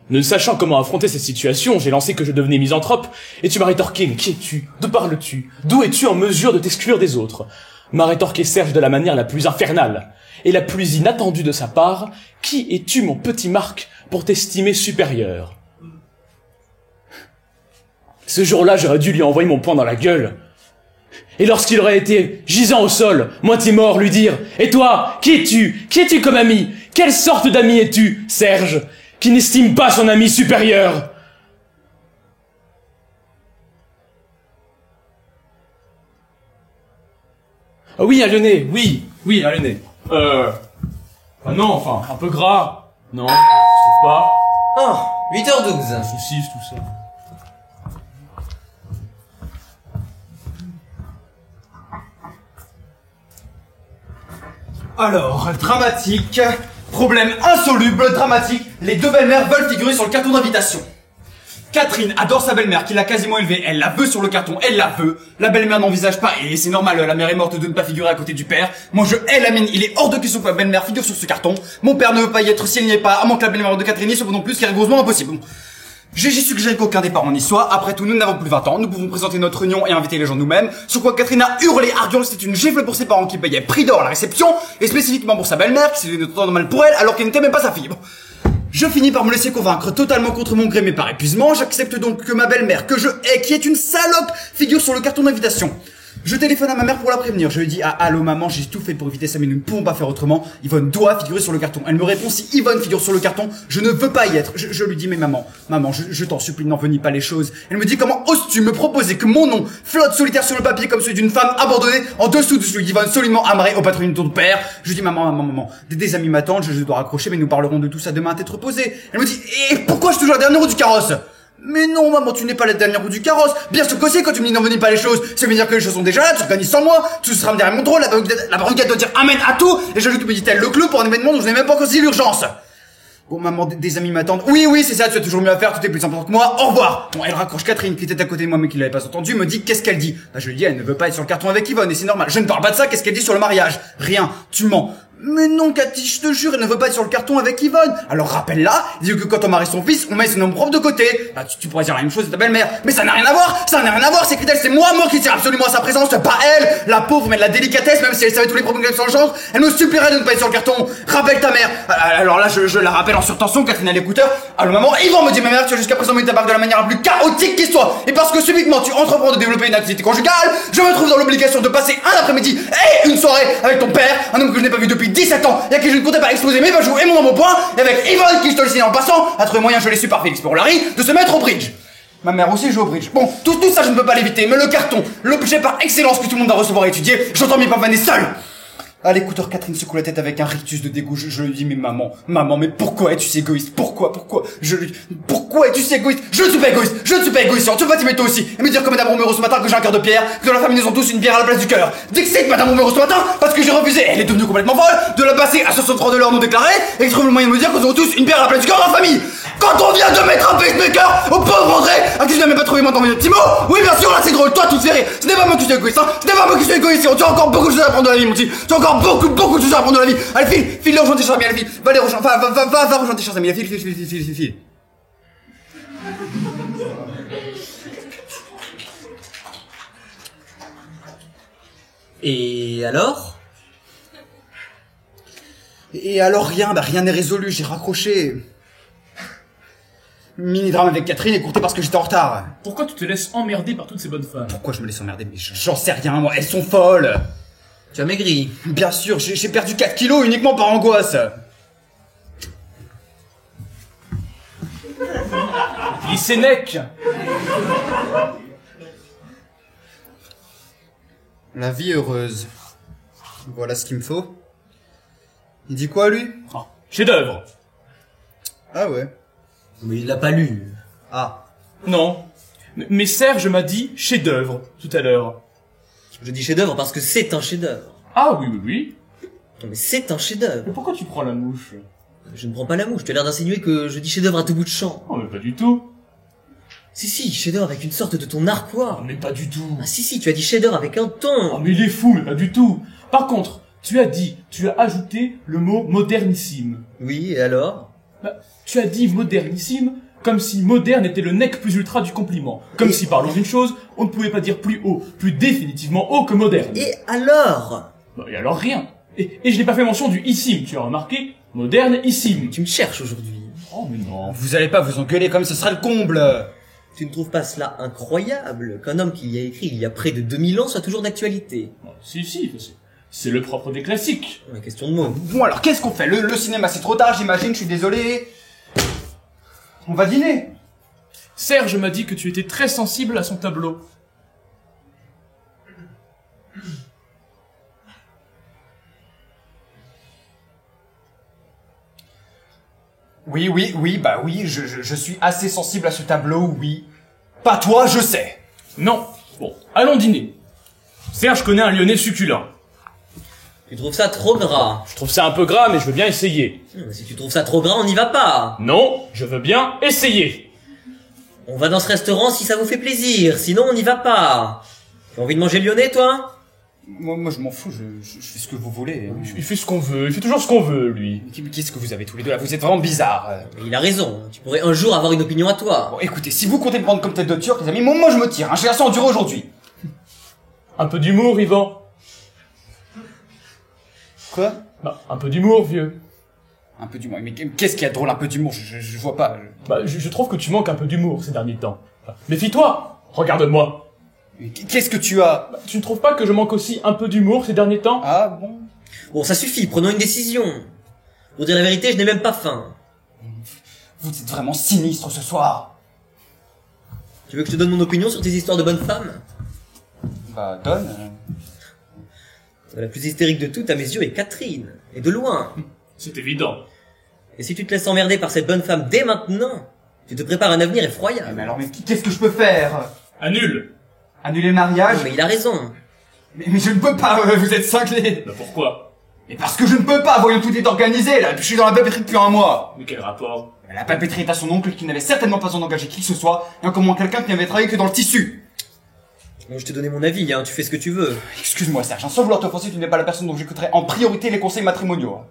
Ne sachant comment affronter cette situation, j'ai lancé que je devenais misanthrope, et tu m'as rétorqué, mais qui es-tu? D'où parles-tu? D'où es-tu en mesure de t'exclure des autres? M'a rétorqué Serge de la manière la plus infernale, et la plus inattendue de sa part, qui es-tu, mon petit Marc, pour t'estimer supérieur? Ce jour-là, j'aurais dû lui envoyer mon poing dans la gueule. Et lorsqu'il aurait été gisant au sol, moitié mort, lui dire « Et toi, qui es-tu? Qui es-tu comme ami? Quelle sorte d'ami es-tu, Serge, qui n'estime pas son ami supérieur ?» Ah oui, un lyonnais, oui, un lyonnais. Ah non, enfin, un peu gras. Non, je trouve pas. Ah, 8h12. Saucisse, tout ça. Alors, dramatique, problème insoluble, dramatique, les deux belles-mères veulent figurer sur le carton d'invitation. Catherine adore sa belle-mère qui l'a quasiment élevée, elle la veut sur le carton, elle la veut. La belle-mère n'envisage pas, et c'est normal, la mère est morte de ne pas figurer à côté du père. Moi je hais la mienne, il est hors de question que la belle-mère figure sur ce carton. Mon père ne veut pas y être si elle n'y est pas, à moins que la belle-mère de Catherine y soit non plus, ce qui est rigoureusement impossible. J'ai suggéré qu'aucun des parents n'y soit, après tout nous n'avons plus 20 ans, nous pouvons présenter notre union et inviter les gens nous-mêmes, sur quoi Catherine a hurlé, arguant que c'était une gifle pour ses parents qui payaient prix d'or à la réception, et spécifiquement pour sa belle-mère, qui s'est donné autant de mal pour elle, alors qu'elle n'était même pas sa fille. Bon. Je finis par me laisser convaincre totalement contre mon gré mais par épuisement, j'accepte donc que ma belle-mère, que je hais, qui est une salope, figure sur le carton d'invitation. Je téléphone à ma mère pour la prévenir, je lui dis « Ah, allô maman, j'ai tout fait pour éviter ça mais nous ne pouvons pas faire autrement, Yvonne doit figurer sur le carton. » Elle me répond « Si Yvonne figure sur le carton, je ne veux pas y être. » Je lui dis « Mais maman, je t'en supplie, n'envenime pas les choses. » Elle me dit « Comment oses-tu me proposer que mon nom flotte solitaire sur le papier comme celui d'une femme abandonnée en dessous de celui d'Yvonne solidement amarré au patronyme de ton père ?» Je lui dis « Maman, des amis m'attendent, je dois raccrocher mais nous parlerons de tout ça demain à tête reposée. » Elle me dit « Et pourquoi je suis toujours la dernière roue du carrosse ?» Mais non, maman, tu n'es pas la dernière roue du carrosse. Bien sûr que c'est, quand tu me dis n'envenime pas les choses, ça veut dire que les choses sont déjà là, tu organises sans moi, tu seras derrière mon drôle, la baronne doit dire amen à tout, et j'ajoute, me dit-elle, le clou pour un événement dont je n'ai même pas considéré l'urgence. Bon, maman, des amis m'attendent. Oui, c'est ça, tu as toujours mieux à faire, tout est plus important que moi, au revoir. Bon, elle raccroche Catherine, qui était à côté de moi, mais qui l'avait pas entendu, me dit, qu'est-ce qu'elle dit? Bah, je lui dis, elle ne veut pas être sur le carton avec Yvonne, et c'est normal. Je ne parle pas de ça, qu'est-ce qu'elle dit sur le mariage? Rien, tu mens. Mais non, Cathy, je te jure, elle ne veut pas être sur le carton avec Yvonne. Alors rappelle-la, dis que quand on marie son fils, on met son nom propre de côté. Bah, tu pourrais dire la même chose de ta belle-mère. Mais ça n'a rien à voir, c'est que c'est moi qui tire absolument à sa présence, pas elle. La pauvre, mais de la délicatesse, même si elle savait tous les problèmes qu'elle s'en genre, elle me supplierait de ne pas être sur le carton. Rappelle ta mère. Alors là, je la rappelle en surtension, Catherine a l'écouteur. Allô maman, Yvan me dit, ma mère, tu as jusqu'à présent mis ta barque de la manière la plus chaotique qui soit. Et parce que subitement tu entreprends de développer une activité conjugale, je me trouve dans l'obligation de passer un après-midi et une soirée avec ton père, un homme que je n'ai pas vu depuis 17 ans, et à qui je ne comptais pas exploser mes bajoux et mon nom au point, et avec Yvonne qui, je te le signe en passant, a trouvé moyen, je l'ai su par Félix Porolari, de se mettre au bridge. Ma mère aussi joue au bridge. Bon, tout ça je ne peux pas l'éviter, mais le carton, l'objet par excellence que tout le monde doit recevoir et étudier, j'entends mes pavaner seul. À l'écouteur, Catherine secoue la tête avec un rictus de dégoût. Je lui dis, mais maman, mais pourquoi es-tu si égoïste? Pourquoi es-tu si égoïste? Je ne suis pas égoïste, tu peux pas t'y mettre toi aussi. Et me dire comme Madame Romero ce matin que j'ai un cœur de pierre, que dans la famille nous ont tous une pierre à la place du cœur. Dixit Madame Romero ce matin, parce que j'ai refusé, elle est devenue complètement folle, de la passer à 63 $ non déclarés, et que trouve le moyen de me dire que nous avons tous une pierre à la place du cœur dans la famille. Quand on vient de mettre un pacemaker au pauvre André, à qui je n'ai même pas trouvé moi d'envoyer de Timo, oui bien sûr là c'est drôle, toi tout te fait rire. Ce n'est pas moi qui suis égoïste, ce n'est pas moi qui suis égoïste, tu as encore beaucoup de choses à apprendre de la vie mon petit, tu as encore beaucoup de choses à apprendre de la vie. Allez file rejoindre tes chers amis, allez file, va les rejoindre, va rejoindre tes chers amis, file. Et alors? Et alors rien n'est résolu, j'ai raccroché. Mini-drame avec Catherine écourté parce que j'étais en retard. Pourquoi tu te laisses emmerder par toutes ces bonnes femmes? Pourquoi je me laisse emmerder? Mais j'en sais rien, moi, elles sont folles. Tu as maigri. Bien sûr, j'ai perdu 4 kilos uniquement par angoisse. Il Sénèque. La vie heureuse. Voilà ce qu'il me faut. Il dit quoi, lui? Oh, chef-d'œuvre. Ah ouais. Mais il l'a pas lu. Ah. Non. Mais Serge m'a dit chef-d'œuvre tout à l'heure. Je dis chef-d'œuvre parce que c'est un chef-d'œuvre. Ah oui. Non mais c'est un chef-d'œuvre. Mais pourquoi tu prends la mouche? Je ne prends pas la mouche, tu as l'air d'insinuer que je dis chef-d'œuvre à tout bout de champ. Oh mais pas du tout. Si, chef-d'œuvre avec une sorte de ton narquois. Mais pas du tout. Ah si, tu as dit chef-d'œuvre avec un ton. Oh, mais il est fou, mais pas du tout. Par contre, tu as ajouté le mot modernissime. Oui, et alors? Bah, tu as dit modernissime comme si moderne était le nec plus ultra du compliment. Comme si, parlant d'une chose, on ne pouvait pas dire plus haut, plus définitivement haut que moderne. Et alors? Bah, et alors rien. Et je n'ai pas fait mention du issime, tu as remarqué? Modernissime. Tu me cherches aujourd'hui. Oh mais non. Vous allez pas vous engueuler comme ce sera le comble. Tu ne trouves pas cela incroyable qu'un homme qui y a écrit il y a près de 2000 ans soit toujours d'actualité? Si, c'est le propre des classiques. La question de mots. Bon alors, qu'est-ce qu'on fait? Le cinéma, c'est trop tard, j'imagine, je suis désolé. On va dîner. Serge m'a dit que tu étais très sensible à son tableau. Oui, je suis assez sensible à ce tableau, oui. Pas toi, je sais. Non. Bon, allons dîner. Serge connaît un Lyonnais succulent. Tu trouves ça trop gras? Je trouve ça un peu gras, mais je veux bien essayer. Si tu trouves ça trop gras, on n'y va pas. Non, je veux bien essayer. On va dans ce restaurant si ça vous fait plaisir, sinon on n'y va pas. Tu as envie de manger lyonnais, toi? Moi je m'en fous, je fais ce que vous voulez. Il fait ce qu'on veut, il fait toujours ce qu'on veut, lui. Qu'est-ce que vous avez tous les deux là? Vous êtes vraiment bizarres. Mais il a raison, tu pourrais un jour avoir une opinion à toi. Bon, écoutez, si vous comptez me prendre comme tête de turc, les amis, moi je me tire, hein, j'ai assez enduré aujourd'hui. Un peu d'humour, Yvan. Quoi? Bah, un peu d'humour, vieux. Un peu d'humour, mais qu'est-ce qu'il y a de drôle, un peu d'humour, je vois pas. Bah, je trouve que tu manques un peu d'humour ces derniers temps. Méfie-toi. Regarde-moi. Mais qu'est-ce que tu as? Bah, tu ne trouves pas que je manque aussi un peu d'humour ces derniers temps? Ah bon? Bon, ça suffit, prenons une décision. Pour dire la vérité, je n'ai même pas faim. Vous êtes vraiment sinistre ce soir. Tu veux que je te donne mon opinion sur tes histoires de bonnes femmes? Bah, donne. La plus hystérique de toutes, à mes yeux, est Catherine. Et de loin. C'est évident. Et si tu te laisses emmerder par cette bonne femme dès maintenant, tu te prépares un avenir effroyable. Mais alors, qu'est-ce que je peux faire? Annule. Annuler le mariage? Non, mais il a raison. Mais je ne peux pas, vous êtes cinglés. Bah pourquoi? Mais parce que je ne peux pas, voyons, tout est organisé, là, je suis dans la papeterie depuis un mois. Mais quel rapport? La papeterie est à son oncle qui n'avait certainement pas besoin d'engager qui que ce soit, et encore moins quelqu'un qui n'avait travaillé que dans le tissu. Bon, je t'ai donné mon avis, hein, tu fais ce que tu veux. Excuse-moi Serge, sans vouloir t'offenser, tu n'es pas la personne dont j'écouterai en priorité les conseils matrimoniaux.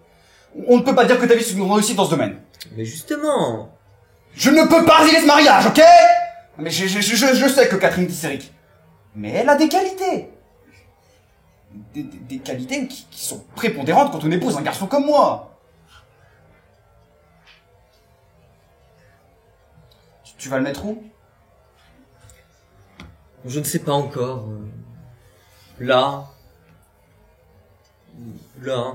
On ne peut pas dire que ta vie soit une réussite dans ce domaine. Mais justement. Je ne peux pas résilier ce mariage, ok? Mais je sais que Catherine est hystérique. Mais elle a des qualités. Des qualités qui sont prépondérantes quand on épouse un garçon comme moi. Tu vas le mettre où? Je ne sais pas encore. Là. Là.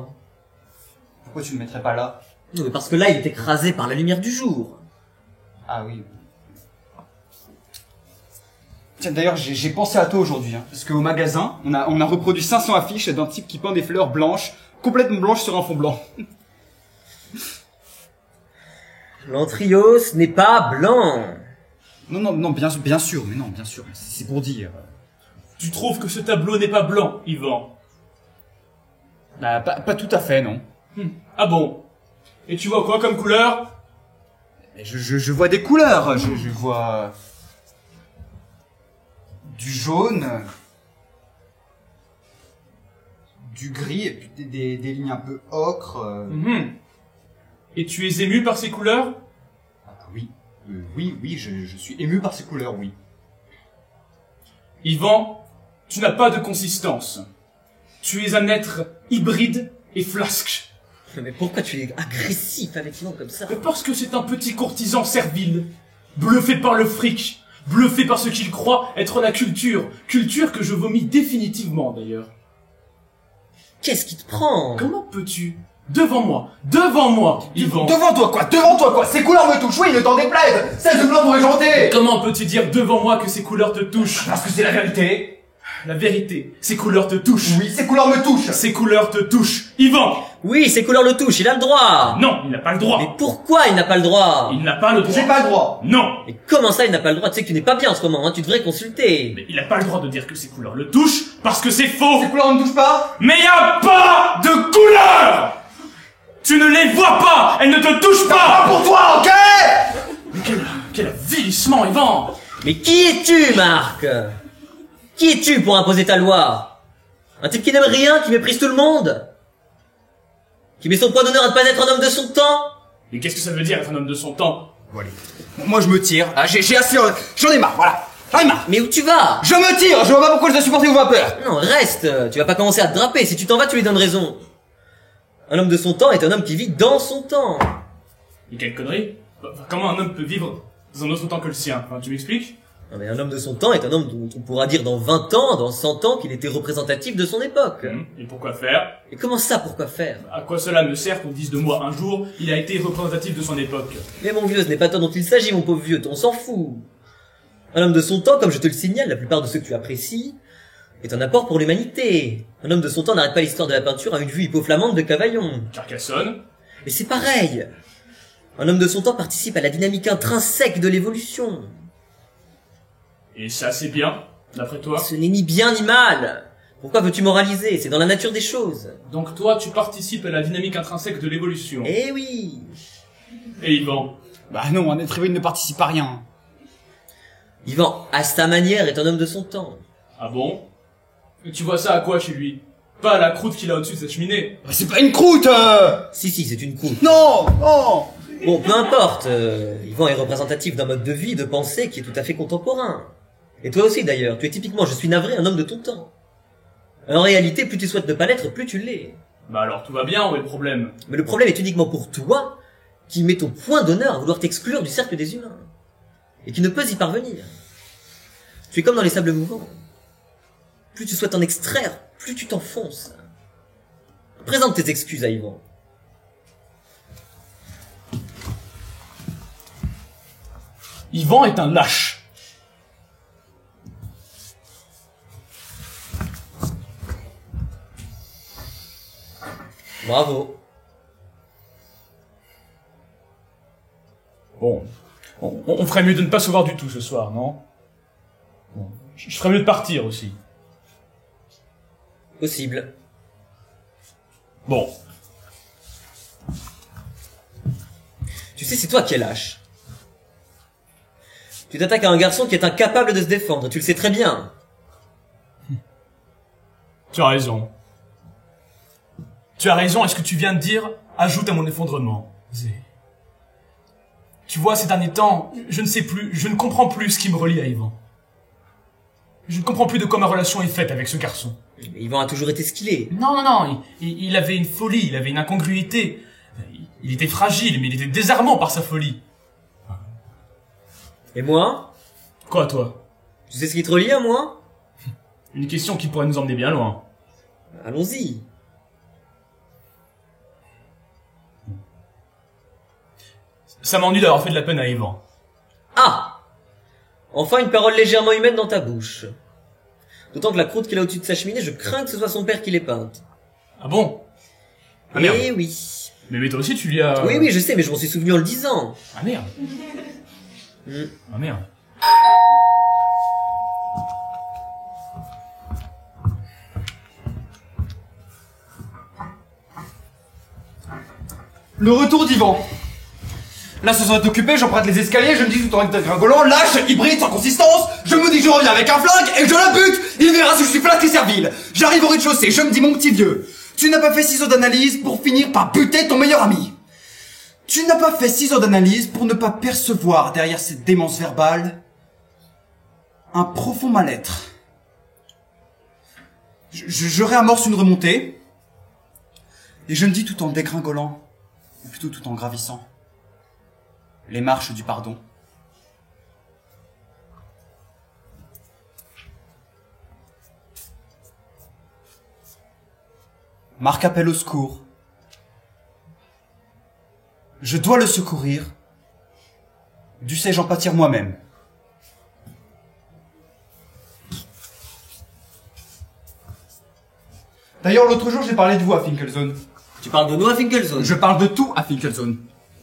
Pourquoi tu ne le mettrais pas là? Non, mais parce que là, il est écrasé par la lumière du jour. Ah oui. Tiens, d'ailleurs, j'ai pensé à toi aujourd'hui, hein, parce qu'au magasin, on a reproduit 500 affiches d'un type qui peint des fleurs blanches, complètement blanches sur un fond blanc. L'Antrios n'est pas blanc. Non, bien sûr, mais non, bien sûr, c'est pour dire. Tu trouves que ce tableau n'est pas blanc, Yvan? Bah, pas tout à fait, non. Ah bon? Et tu vois quoi comme couleur? Mais je vois des couleurs, je vois... du jaune, du gris, et puis des lignes un peu ocre. Et tu es ému par ces couleurs? Ah oui, oui, je suis ému par ces couleurs, oui. Yvan, tu n'as pas de consistance. Tu es un être hybride et flasque. Mais pourquoi tu es agressif avec moi comme ça? Parce que c'est un petit courtisan servile, bluffé par le fric, bluffé par ce qu'il croit être la culture que je vomis définitivement d'ailleurs. Qu'est-ce qui te prend? Comment peux-tu, devant moi, Yvan, Devant toi quoi, ces couleurs me touchent, oui, ne t'en déplaise, celles de blanc m'ont régenté. comment peux-tu dire devant moi que ces couleurs te touchent? Parce que c'est la vérité. La vérité, ces couleurs te touchent. Oui, ces couleurs me touchent. Ces couleurs te touchent. Yvan! Oui, ces couleurs le touchent, il a le droit. Non, il n'a pas le droit. Mais pourquoi il n'a pas le droit? Il n'a pas le droit. J'ai pas le droit. Non. Mais comment ça, il n'a pas le droit? Tu sais que tu n'es pas bien en ce moment, hein, tu devrais consulter. Mais il n'a pas le droit de dire que ces couleurs le touchent parce que c'est faux. Ces couleurs ne me touchent pas. Mais il n'y a pas de couleurs. Tu ne les vois pas. Elles ne te touchent Pas pas. pour toi, ok? Mais quel avilissement, Yvan. Mais qui es-tu, Marc? Qui es-tu pour imposer ta loi? Un type qui n'aime rien, qui méprise tout le monde? Qui met son point d'honneur à ne pas être un homme de son temps? Mais qu'est-ce que ça veut dire être un homme de son temps? Bon, allez. Moi, je me tire. Ah, j'ai assez... J'en ai marre, voilà. J'en ai marre. Mais où tu vas? Je me tire. Je vois pas pourquoi je dois supporter vos vapeurs. Non, reste. Tu vas pas commencer à te draper. Si tu t'en vas, tu lui donnes raison. Un homme de son temps est un homme qui vit dans son temps. Mais quelle connerie. Comment un homme peut vivre dans un autre temps que le sien? Enfin, tu m'expliques? Non, mais un homme de son temps est un homme dont on pourra dire dans 20 ans, dans 100 ans qu'il était représentatif de son époque. Et pourquoi faire? Et comment ça, pourquoi faire? À quoi cela me sert qu'on dise de moi un jour, il a été représentatif de son époque? Mais mon vieux, ce n'est pas toi dont il s'agit, mon pauvre vieux, on s'en fout. Un homme de son temps, comme je te le signale, la plupart de ceux que tu apprécies, est un apport pour l'humanité. Un homme de son temps n'arrête pas l'histoire de la peinture à une vue hypoflammante de Cavaillon. Carcassonne? Mais c'est pareil. Un homme de son temps participe à la dynamique intrinsèque de l'évolution. Et ça, c'est bien, d'après toi? Ce n'est ni bien ni mal. Pourquoi veux-tu moraliser? C'est dans la nature des choses. Donc toi, tu participes à la dynamique intrinsèque de l'évolution. Eh oui. Et Yvan? Bah non, un être humain ne participe à rien. Yvan, à sa manière, est un homme de son temps. Ah bon? Et tu vois ça à quoi chez lui? Pas à la croûte qu'il a au-dessus de sa cheminée. Bah, c'est pas une croûte. Si, c'est une croûte. Non, non. Bon, peu importe. Yvan est représentatif d'un mode de vie, de pensée qui est tout à fait contemporain. Et toi aussi d'ailleurs, tu es typiquement, je suis navré, un homme de ton temps. En réalité, plus tu souhaites ne pas l'être, plus tu l'es. Bah alors tout va bien, où est le problème? Mais le problème est uniquement pour toi, qui mets ton point d'honneur à vouloir t'exclure du cercle des humains. Et qui ne peux y parvenir. Tu es comme dans les sables mouvants. Plus tu souhaites en extraire, plus tu t'enfonces. Présente tes excuses à Yvan. Yvan est un lâche. Bravo. Bon, on ferait mieux de ne pas se voir du tout ce soir, non? Bon, je ferais mieux de partir aussi. Possible. Bon. Tu sais, c'est toi qui es lâche. Tu t'attaques à un garçon qui est incapable de se défendre, tu le sais très bien. Tu as raison. Tu as raison, et ce que tu viens de dire ajoute à mon effondrement. Tu vois, ces derniers temps, je ne sais plus, je ne comprends plus ce qui me relie à Yvan. Je ne comprends plus de quoi ma relation est faite avec ce garçon. Mais Yvan a toujours été ce qu'il est. Non, il avait une folie, il avait une incongruité. Il était fragile, mais il était désarmant par sa folie. Et moi? Quoi, toi? Tu sais ce qui te relie à moi? Une question qui pourrait nous emmener bien loin. Allons-y. Ça m'ennuie d'avoir fait de la peine à Yvan. Ah! Enfin une parole légèrement humaine dans ta bouche. D'autant que la croûte qu'il a au-dessus de sa cheminée, je crains que ce soit son père qui l'ait peinte. Ah bon? Ah merde. Eh oui. Mais toi aussi tu lui as... Oui, je sais, mais je m'en suis souvenu en le disant. Ah merde. Ah merde. Le retour d'Yvan. Là, ce soir est occupé, j'emprunte les escaliers, je me dis tout en gringolant, lâche, hybride, sans consistance. Je me dis que je reviens avec un flingue et je la bute. Il verra si je suis flasque et servile. J'arrive au rez-de-chaussée, je me dis, mon petit vieux, tu n'as pas fait 6 heures d'analyse pour finir par buter ton meilleur ami. Tu n'as pas fait 6 heures d'analyse pour ne pas percevoir derrière cette démence verbale un profond mal-être. Je réamorce une remontée et je me dis tout en dégringolant, ou plutôt tout en gravissant, les marches du pardon. Marc appelle au secours. Je dois le secourir. Dussé-je en pâtir moi-même? D'ailleurs, l'autre jour, j'ai parlé de vous à Finkelzone. Tu parles de nous à Finkelzone. Je parle de tout à Finkelzone.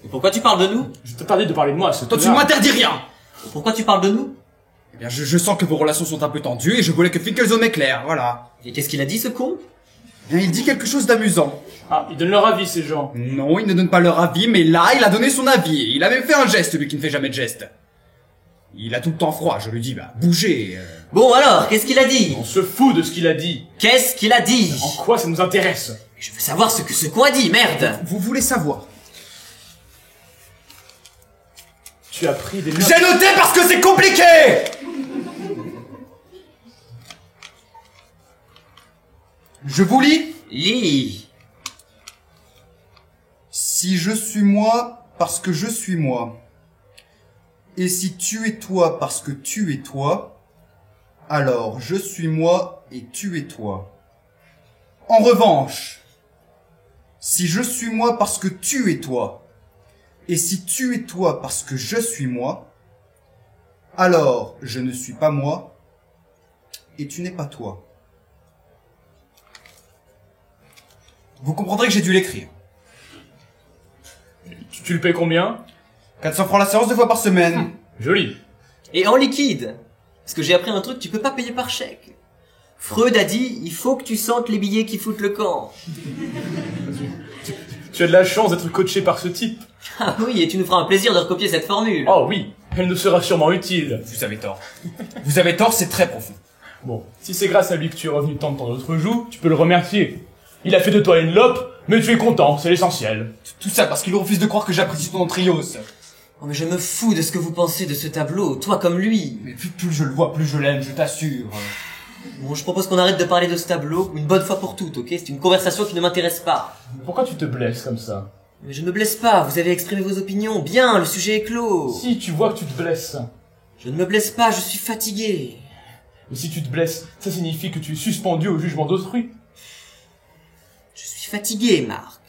Et pourquoi tu parles de nous? Je t'interdis de parler de moi à ce Toi, tu ne m'interdis rien! Pourquoi tu parles de nous? Eh bien, je sens que vos relations sont un peu tendues et je voulais que Finkelzone m'éclaire, voilà. Et qu'est-ce qu'il a dit, ce con? Eh bien, il dit quelque chose d'amusant. Ah, ils donnent leur avis, ces gens. Non, il ne donne pas leur avis, mais là, il a donné son avis. Il a même fait un geste, lui qui ne fait jamais de geste. Il a tout le temps froid, je lui dis, bah, bougez. Bon alors, qu'est-ce qu'il a dit? On se fout de ce qu'il a dit. Qu'est-ce qu'il a dit? En quoi ça nous intéresse? Je veux savoir ce que ce con a dit, merde! Vous voulez savoir? Tu as pris des... J'ai noté parce que c'est compliqué! Je vous lis? Lis. Si je suis moi parce que je suis moi, et si tu es toi parce que tu es toi, alors je suis moi et tu es toi. En revanche, si je suis moi parce que tu es toi, et si tu es toi parce que je suis moi, alors je ne suis pas moi et tu n'es pas toi. Vous comprendrez que j'ai dû l'écrire. Tu le payes combien? 400 francs la séance 2 fois par semaine. Joli. Et en liquide. Parce que j'ai appris un truc, tu peux pas payer par chèque. Freud a dit, il faut que tu sentes les billets qui foutent le camp. Tu as de la chance d'être coaché par ce type. Ah oui, et tu nous feras un plaisir de recopier cette formule. Oh oui, elle nous sera sûrement utile. Vous avez tort. Vous avez tort, c'est très profond. Bon, si c'est grâce à lui que tu es revenu tendre ton autre joue, tu peux le remercier. Il a fait de toi une lope, mais tu es content, c'est l'essentiel. Tout ça parce qu'il refuse de croire que j'apprécie ton trios. Oh mais je me fous de ce que vous pensez de ce tableau, toi comme lui. Mais plus je le vois, plus je l'aime, je t'assure. Bon, je propose qu'on arrête de parler de ce tableau, une bonne fois pour toutes, ok? C'est une conversation qui ne m'intéresse pas. Pourquoi tu te blesses comme ça? Mais je ne me blesse pas, vous avez exprimé vos opinions, bien, le sujet est clos. Si tu vois que tu te blesses. Je ne me blesse pas, je suis fatigué. Mais si tu te blesses, ça signifie que tu es suspendu au jugement d'autrui. Je suis fatigué, Marc.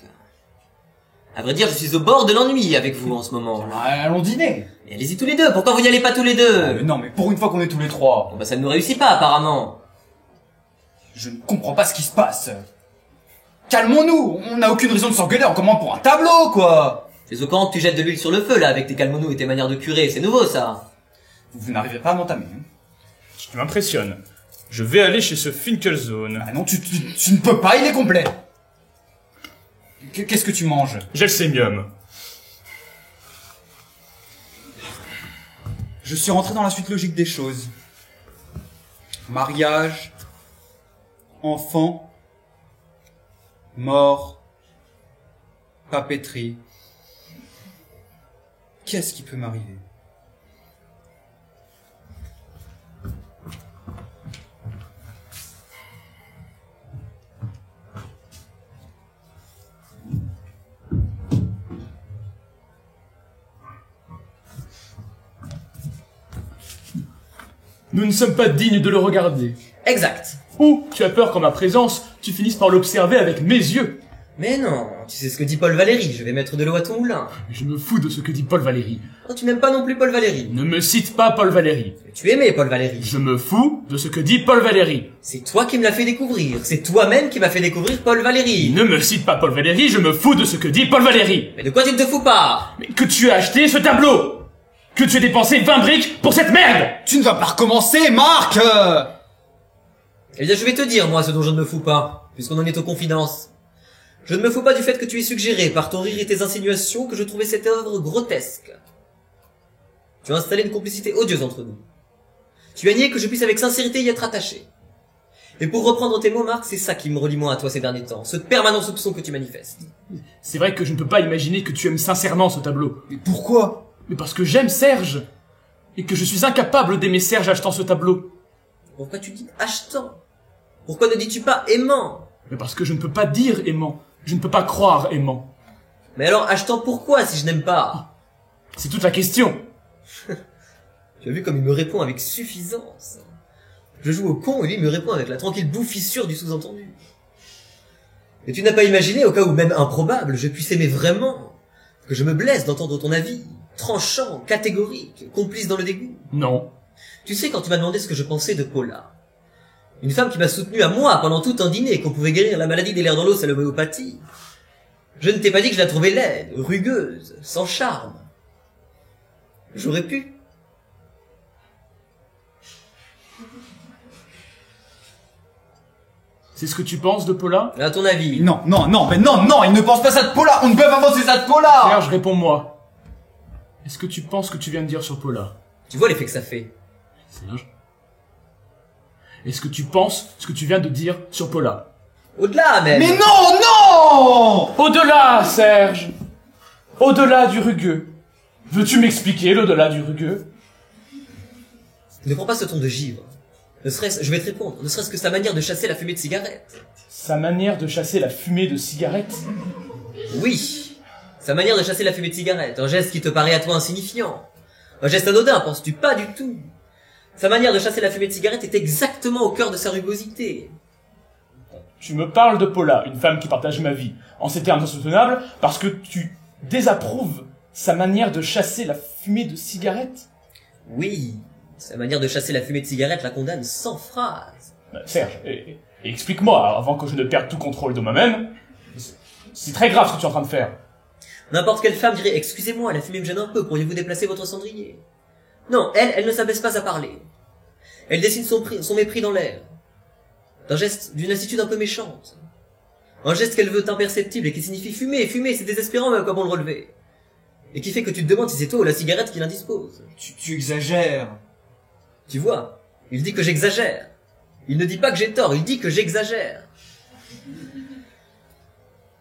À vrai dire, je suis au bord de l'ennui avec vous en ce moment. Allons dîner. Mais allez-y tous les deux, pourquoi vous n'y allez pas tous les deux? Mais non, mais pour une fois qu'on est tous les trois. Bon bah ça ne nous réussit pas apparemment. Je ne comprends pas ce qui se passe. Calmons-nous, on n'a aucune raison de s'engueuler en commande pour un tableau, quoi. C'est au courant que tu jettes de l'huile sur le feu là avec tes calmons et tes manières de curer, c'est nouveau ça. Vous n'arrivez pas à m'entamer. Tu m'impressionnes. Je vais aller chez ce Finkelzone. Ah non, tu ne peux pas, il est complet. Qu'est-ce que tu manges? Gelsemium. Je suis rentré dans la suite logique des choses. Mariage, enfant, mort, papeterie. Qu'est-ce qui peut m'arriver? Nous ne sommes pas dignes de le regarder. Exact. Ou tu as peur qu'en ma présence, tu finisses par l'observer avec mes yeux. Mais non, tu sais ce que dit Paul Valéry, je vais mettre de l'eau à ton moulin. Je me fous de ce que dit Paul Valéry. Oh, tu n'aimes pas non plus Paul Valéry. Ne me cite pas Paul Valéry. Mais tu aimais Paul Valéry. Je me fous de ce que dit Paul Valéry. C'est toi qui me l'as fait découvrir, c'est toi-même qui m'as fait découvrir Paul Valéry. Ne me cite pas Paul Valéry, je me fous de ce que dit Paul Valéry. Mais de quoi tu ne te fous pas? Mais que tu as acheté ce tableau. Que tu aies dépensé 20 briques pour cette merde. Tu ne vas pas recommencer, Marc. Eh bien je vais te dire moi ce dont je ne me fous pas, puisqu'on en est aux confidences. Je ne me fous pas du fait que tu aies suggéré par ton rire et tes insinuations que je trouvais cette œuvre grotesque. Tu as installé une complicité odieuse entre nous. Tu as nié que je puisse avec sincérité y être attaché. Et pour reprendre tes mots, Marc, c'est ça qui me relie moins à toi ces derniers temps, ce permanent soupçon que tu manifestes. C'est vrai que je ne peux pas imaginer que tu aimes sincèrement ce tableau. Mais pourquoi? Mais parce que j'aime Serge. Et que je suis incapable d'aimer Serge achetant ce tableau. Pourquoi tu dis achetant? Pourquoi ne dis-tu pas aimant? Mais parce que je ne peux pas dire aimant. Je ne peux pas croire aimant. Mais alors achetant pourquoi si je n'aime pas? C'est toute la question. Tu as vu comme il me répond avec suffisance. Je joue au con et lui me répond avec la tranquille bouffissure du sous-entendu. Et tu n'as pas imaginé, au cas où même improbable, je puisse aimer vraiment, que je me blesse d'entendre ton avis, tranchant, catégorique, complice dans le dégoût? Non. Tu sais, quand tu m'as demandé ce que je pensais de Paula, une femme qui m'a soutenu à moi pendant tout un dîner qu'on pouvait guérir la maladie des lèvres dans l'os à l'homéopathie, je ne t'ai pas dit que je la trouvais laide, rugueuse, sans charme. J'aurais pu. C'est ce que tu penses de Paula? À ton avis? Non, il ne pense pas ça de Paula. On ne peut pas penser ça de Paula. Serge, réponds-moi. Est-ce que tu penses que tu viens de dire sur Paula? Tu vois l'effet que ça fait. Serge, est-ce que tu penses ce que tu viens de dire sur Paula? Au-delà, même. Mais non, non! Au-delà, Serge! Au-delà du rugueux. Veux-tu m'expliquer l'au-delà du rugueux? Ne prends pas ce ton de givre. Ne serait-ce, je vais te répondre, ne serait-ce que sa manière de chasser la fumée de cigarette. Sa manière de chasser la fumée de cigarette? Oui. Sa manière de chasser la fumée de cigarette. Un geste qui te paraît à toi insignifiant. Un geste anodin, penses-tu? Pas du tout. Sa manière de chasser la fumée de cigarette est exactement au cœur de sa rugosité. Tu me parles de Paula, une femme qui partage ma vie, en ces termes insoutenables, parce que tu désapprouves sa manière de chasser la fumée de cigarette? Oui. Sa manière de chasser la fumée de cigarette la condamne sans phrase. Serge, explique-moi, avant que je ne perde tout contrôle de moi-même. C'est très grave ce que tu es en train de faire. N'importe quelle femme dirait « Excusez-moi, la fumée me gêne un peu, pourriez-vous déplacer votre cendrier ?» Non, elle ne s'abaisse pas à parler. Elle dessine son mépris dans l'air. D'un geste, d'une attitude un peu méchante. Un geste qu'elle veut imperceptible et qui signifie fumer, fumer, c'est désespérant même comment le relever. Et qui fait que tu te demandes si c'est toi ou la cigarette qui l'indispose. Tu exagères. Tu vois, il dit que j'exagère. Il ne dit pas que j'ai tort, il dit que j'exagère.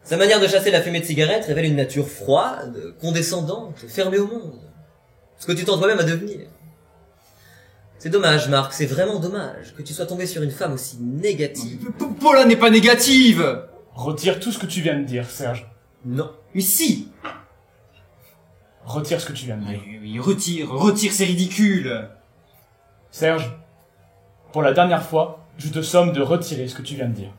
Sa manière de chasser la fumée de cigarette révèle une nature froide, condescendante, fermée au monde. Ce que tu tends toi-même à devenir. C'est dommage, Marc, c'est vraiment dommage que tu sois tombé sur une femme aussi négative. Paula n'est pas négative. Retire tout ce que tu viens de dire, Serge. Non. Mais si. Retire ce que tu viens de dire. Oui, retire, c'est ridicule. Serge, pour la dernière fois, je te somme de retirer ce que tu viens de dire.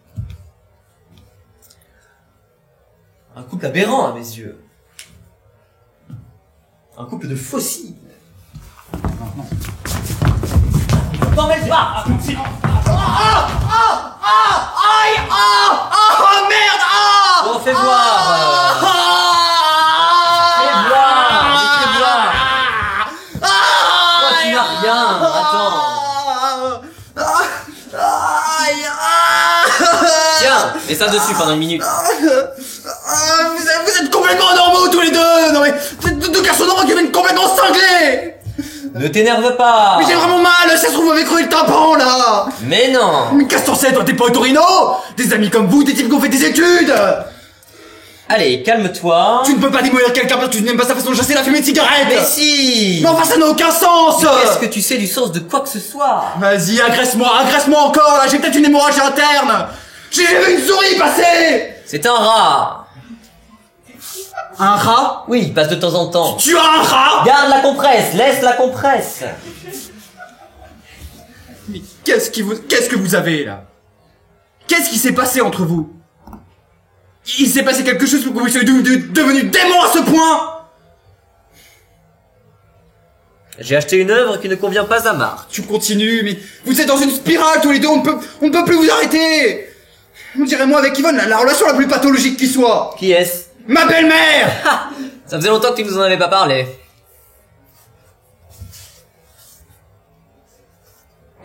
Un couple aberrant à mes yeux. Un couple de fossiles. Non. T'en mêle pas! Aïe! Oh merde! Bon, fais voir! Fais voir! Toi, tu n'as rien! Attends! Tiens! Mets ça dessus pendant une minute. Vous êtes complètement normaux tous les deux! Non mais, vous êtes deux garçons normaux qui viennent complètement cingler! Ne t'énerve pas! Mais j'ai vraiment mal, ça se trouve, vous m'avez crevé le tympan, là! Mais non! Mais casse ton set, toi, t'es pas au Torino! Des amis comme vous, des types qui ont fait des études! Allez, calme-toi. Tu ne peux pas démolir quelqu'un parce que tu n'aimes pas sa façon de chasser la fumée de cigarette! Mais si! Mais enfin, ça n'a aucun sens! Qu'est-ce que tu sais du sens de quoi que ce soit? Vas-y, agresse-moi encore, là, j'ai peut-être une hémorragie interne! J'ai vu une souris passer! C'est un rat! Un rat? Oui, il passe de temps en temps. Tu as un rat? Garde la compresse, laisse la compresse. Mais qu'est-ce que vous avez, là? Qu'est-ce qui s'est passé entre vous? Il s'est passé quelque chose pour que vous soyez devenu démon à ce point? J'ai acheté une œuvre qui ne convient pas à Marc. Tu continues, mais vous êtes dans une spirale tous les deux, on ne peut plus vous arrêter! On dirait moi avec Yvonne, la relation la plus pathologique qui soit! Qui est-ce? Ma belle-mère! Ha! Ça faisait longtemps que tu nous en avais pas parlé.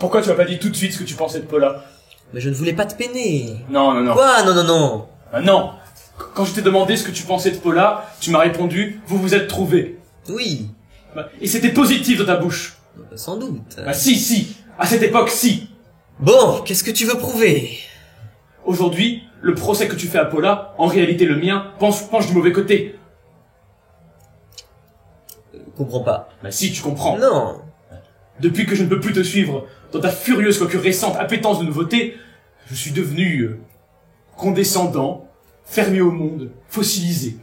Pourquoi tu m'as pas dit tout de suite ce que tu pensais de Paula? Mais je ne voulais pas te peiner. Non. Quoi? Non. Ah non. Quand je t'ai demandé ce que tu pensais de Paula, tu m'as répondu, vous vous êtes trouvés. Oui. Et c'était positif dans ta bouche. Sans doute. Bah si. À cette époque, si. Bon, qu'est-ce que tu veux prouver? Aujourd'hui, le procès que tu fais à Paula, en réalité le mien, penche du mauvais côté. Comprends pas. Bah si, tu comprends. Non. Depuis que je ne peux plus te suivre dans ta furieuse quoique récente appétence de nouveauté, je suis devenu condescendant, fermé au monde, fossilisé.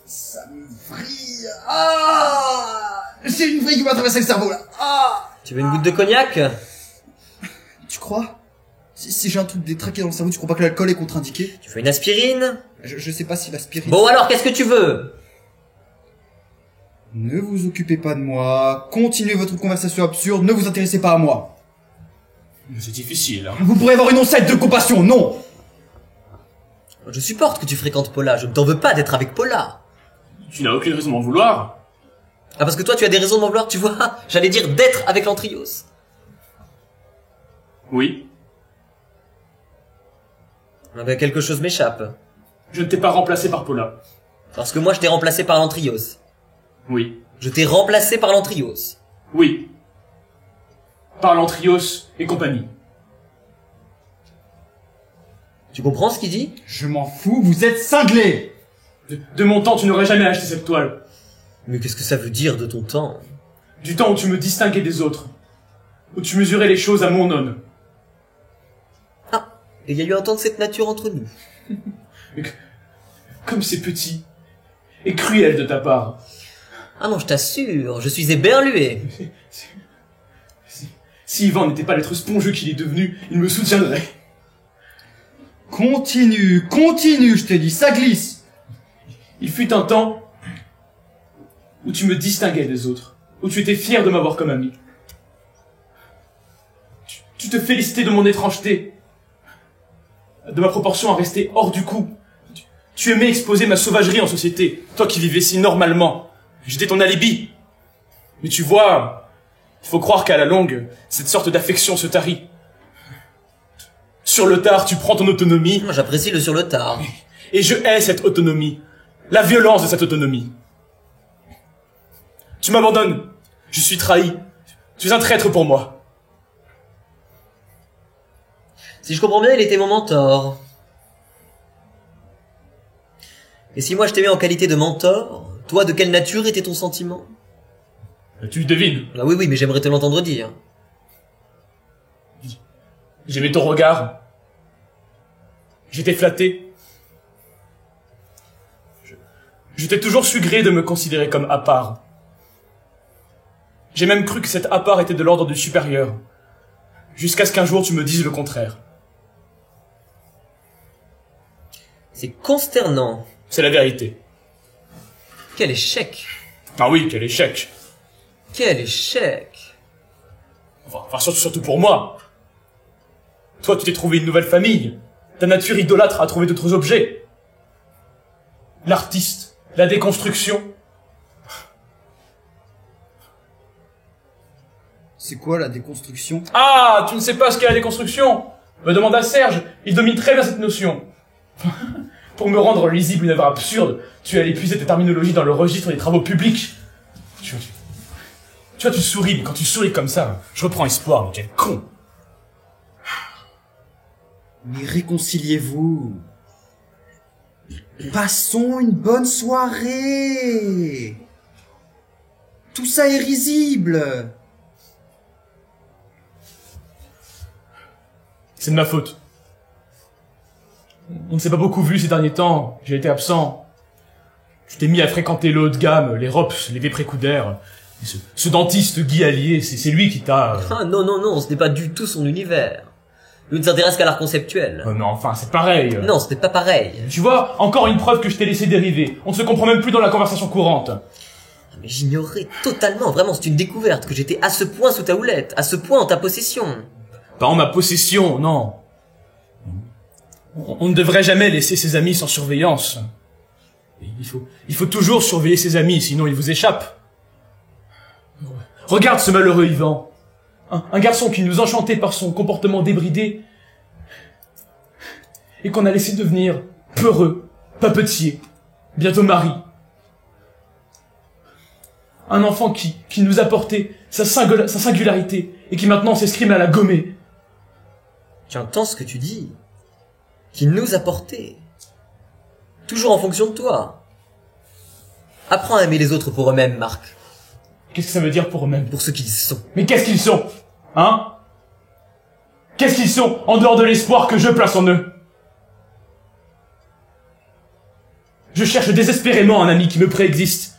Ça me vrille. Ah! J'ai une vrille qui m'a traversé le cerveau, là. Ah! Tu veux une goutte de cognac? Tu crois? Si j'ai un truc détraqué dans le cerveau, tu crois pas que l'alcool est contre-indiqué? Tu veux une aspirine? Je sais pas si l'aspirine... Bon alors, qu'est-ce que tu veux? Ne vous occupez pas de moi, continuez votre conversation absurde, ne vous intéressez pas à moi. Mais c'est difficile, hein. Vous pourrez avoir une oncette de compassion, non! Je supporte que tu fréquentes Paula, je ne t'en veux pas d'être avec Paula. Tu n'as aucune raison d'en vouloir. Ah, parce que toi tu as des raisons de m'en vouloir, tu vois? J'allais dire d'être avec l'Antrios. Oui. Ah ben, quelque chose m'échappe. Je ne t'ai pas remplacé par Paula. Parce que moi je t'ai remplacé par l'Antrios. Oui. Je t'ai remplacé par l'Antrios. Oui. Par l'Antrios et compagnie. Tu comprends ce qu'il dit? Je m'en fous, vous êtes cinglés! De mon temps, tu n'aurais jamais acheté cette toile. Mais qu'est-ce que ça veut dire de ton temps? Du temps où tu me distinguais des autres. Où tu mesurais les choses à mon aune. Ah, et il y a eu un temps de cette nature entre nous. Comme c'est petit. Et cruel de ta part. Ah non, je t'assure, je suis éberlué. Si Ivan n'était pas l'être spongieux qu'il est devenu, il me soutiendrait. Continue, je t'ai dit, ça glisse! Il fut un temps où tu me distinguais des autres, où tu étais fier de m'avoir comme ami. Tu te félicitais de mon étrangeté, de ma proportion à rester hors du coup. Tu aimais exposer ma sauvagerie en société, toi qui vivais si normalement. J'étais ton alibi. Mais tu vois, il faut croire qu'à la longue, cette sorte d'affection se tarit. Sur le tard, tu prends ton autonomie. Moi, j'apprécie le sur le tard. Et je hais cette autonomie. La violence de cette autonomie. Tu m'abandonnes. Je suis trahi. Tu es un traître pour moi. Si je comprends bien, il était mon mentor. Et si moi je t'aimais en qualité de mentor, toi, de quelle nature était ton sentiment? Tu le devines. Ah oui, mais j'aimerais te l'entendre dire. J'aimais ton regard. J'étais flatté. Je t'ai toujours su gré de me considérer comme à part. J'ai même cru que cet à part était de l'ordre du supérieur. Jusqu'à ce qu'un jour tu me dises le contraire. C'est consternant. C'est la vérité. Quel échec. Ah oui, quel échec. Quel échec. Enfin surtout pour moi. Toi, tu t'es trouvé une nouvelle famille. Ta nature idolâtre a trouvé d'autres objets. L'artiste, la déconstruction. C'est quoi la déconstruction? Ah, tu ne sais pas ce qu'est la déconstruction? Me demande à Serge, il domine très bien cette notion. Pour me rendre lisible une œuvre absurde, tu as épuisé ta terminologie dans le registre des travaux publics. Tu vois, tu souris, mais quand tu souris comme ça, je reprends espoir, mais quel con. Mais réconciliez-vous. Passons une bonne soirée. Tout ça est risible. C'est de ma faute. On ne s'est pas beaucoup vu ces derniers temps, j'ai été absent. Tu t'es mis à fréquenter le haut de gamme, les Rops, les Véprécoudères. Ce dentiste Guy Allier, c'est lui qui t'a... Ah non, ce n'est pas du tout son univers. Lui ne s'intéresse qu'à l'art conceptuel. Non, enfin, c'est pareil. Non, ce n'est pas pareil. Tu vois, encore une preuve que je t'ai laissé dériver. On ne se comprend même plus dans la conversation courante. Mais j'ignorais totalement, vraiment, c'est une découverte, que j'étais à ce point sous ta houlette, à ce point en ta possession. Pas en ma possession, non. On ne devrait jamais laisser ses amis sans surveillance. Il faut toujours surveiller ses amis, sinon ils vous échappent. Regarde ce malheureux Ivan. Un garçon qui nous enchantait par son comportement débridé et qu'on a laissé devenir peureux, papetier, bientôt mari. Un enfant qui nous a porté sa singularité et qui maintenant s'escrime à la gommer. Tu entends ce que tu dis? Qui nous a porté. Toujours en fonction de toi. Apprends à aimer les autres pour eux-mêmes, Marc. Qu'est-ce que ça veut dire pour eux-mêmes? Pour ce qu'ils sont. Mais qu'est-ce qu'ils sont? Hein? Qu'est-ce qu'ils sont en dehors de l'espoir que je place en eux? Je cherche désespérément un ami qui me préexiste.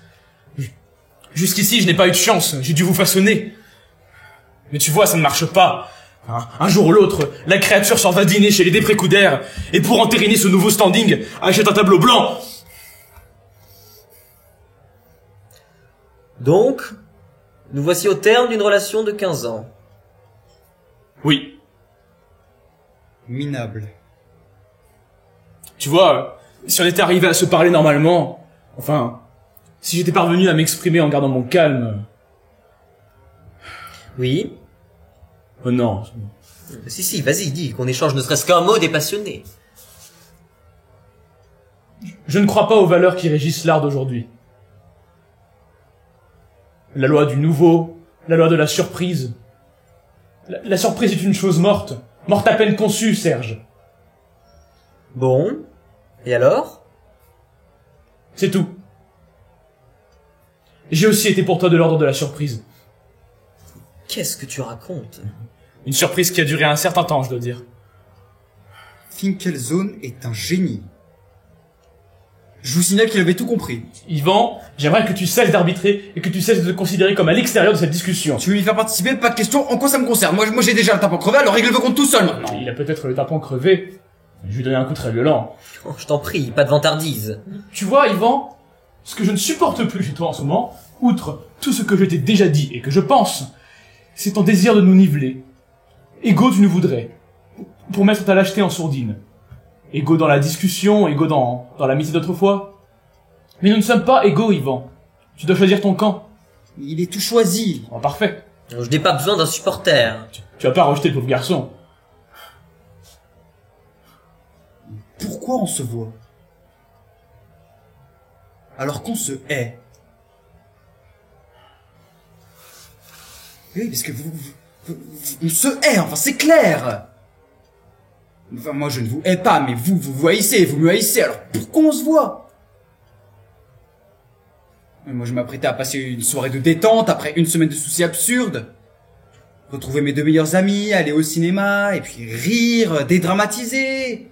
Jusqu'ici, je n'ai pas eu de chance, j'ai dû vous façonner. Mais tu vois, ça ne marche pas. Hein? Un jour ou l'autre, la créature s'en va dîner chez les Véprécoudères, et pour entériner ce nouveau standing, achète un tableau blanc. Donc, nous voici au terme d'une relation de 15 ans. Oui. Minable. Tu vois, si on était arrivé à se parler normalement, enfin, si j'étais parvenu à m'exprimer en gardant mon calme... Oui. Oh non. Si, vas-y, dis, qu'on échange ne serait-ce qu'un mot des passionnés. Je ne crois pas aux valeurs qui régissent l'art d'aujourd'hui. La loi du nouveau, la loi de la surprise. La surprise est une chose morte. Morte à peine conçue, Serge. Bon. Et alors? C'est tout. J'ai aussi été pour toi de l'ordre de la surprise. Qu'est-ce que tu racontes? Une surprise qui a duré un certain temps, je dois dire. Finkelzone est un génie. Je vous signale qu'il avait tout compris. Yvan, j'aimerais que tu cesses d'arbitrer et que tu cesses de te considérer comme à l'extérieur de cette discussion. Tu veux m'y faire participer? Pas de question. En quoi ça me concerne? Moi j'ai déjà le tapon crevé, alors règle le compte tout seul maintenant. Il a peut-être le tapon crevé. Je lui ai donné un coup très violent. Oh, je t'en prie, pas de vantardise. Tu vois, Yvan, ce que je ne supporte plus chez toi en ce moment, outre tout ce que je t'ai déjà dit et que je pense, c'est ton désir de nous niveler. Égo, tu nous voudrais. Pour mettre ta lâcheté en sourdine. Égaux dans la discussion, égaux dans l'amitié d'autrefois. Mais nous ne sommes pas égaux, Yvan. Tu dois choisir ton camp. Il est tout choisi. Oh, parfait. Je n'ai pas besoin d'un supporter. Tu vas pas rejeter le pauvre garçon. Pourquoi on se voit alors qu'on se hait? Oui, parce que on se hait, enfin c'est clair. Enfin moi je ne vous hais pas, mais vous haïssez, vous me haïssez, alors pourquoi on se voit? Moi je m'apprêtais à passer une soirée de détente après une semaine de soucis absurdes. Retrouver mes deux meilleurs amis, aller au cinéma, et puis rire, dédramatiser.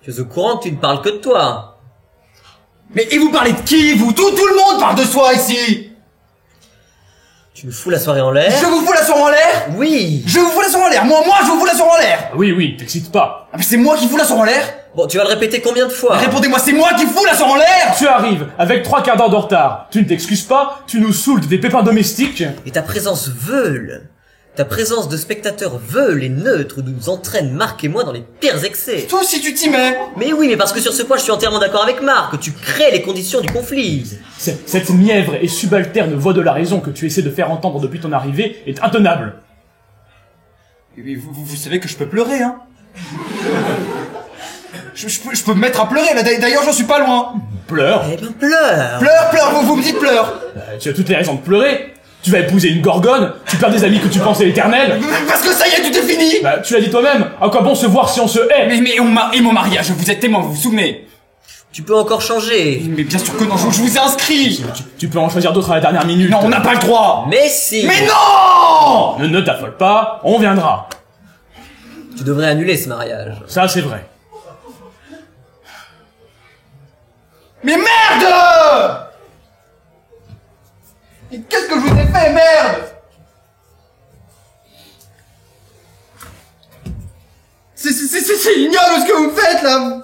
Tu es au courant que tu ne parles que de toi. Mais et vous parlez de qui, vous? Tout le monde parle de soi ici. Tu me fous la soirée en l'air? Je vous fous la soirée en l'air? Oui. Je vous fous la soirée en l'air. Moi je vous fous la soirée en l'air. Oui, t'excites pas. Ah, mais c'est moi qui fous la soirée en l'air. Bon, tu vas le répéter combien de fois? Répondez-moi, c'est moi qui fous la soirée en l'air. Tu arrives avec 3 quarts d'heure de retard. Tu ne t'excuses pas, tu nous saoules de des pépins domestiques. Et ta présence veule. Ta présence de spectateur veule et neutre nous entraîne Marc et moi dans les pires excès. Toi aussi tu t'y mets. Mais oui, mais parce que sur ce point je suis entièrement d'accord avec Marc, que tu crées les conditions du conflit. Cette mièvre et subalterne voix de la raison que tu essaies de faire entendre depuis ton arrivée est intenable. Mais vous savez que je peux pleurer, hein. Je peux me mettre à pleurer, là. D'ailleurs, j'en suis pas loin. Pleure. Eh ben pleure. Pleure, vous me dites pleure. Tu as toutes les raisons de pleurer. Tu vas épouser une gorgone, tu perds des amis que tu pensais éternels. Parce que ça y est, tout est fini. Bah, tu l'as dit toi-même, à quoi bon se voir si on se hait? Mais et mon mariage, vous êtes témoin, vous vous souvenez? Tu peux encore changer. Mais bien sûr que non, je vous ai inscrit. Tu peux en choisir d'autres à la dernière minute. Non, on n'a pas le droit. Mais si. Mais non. Ne t'affole pas, on viendra. Tu devrais annuler ce mariage. Ça, c'est vrai. Mais merde! Et qu'est-ce que je vous ai fait, merde? C'est ignoble ce que vous faites, là!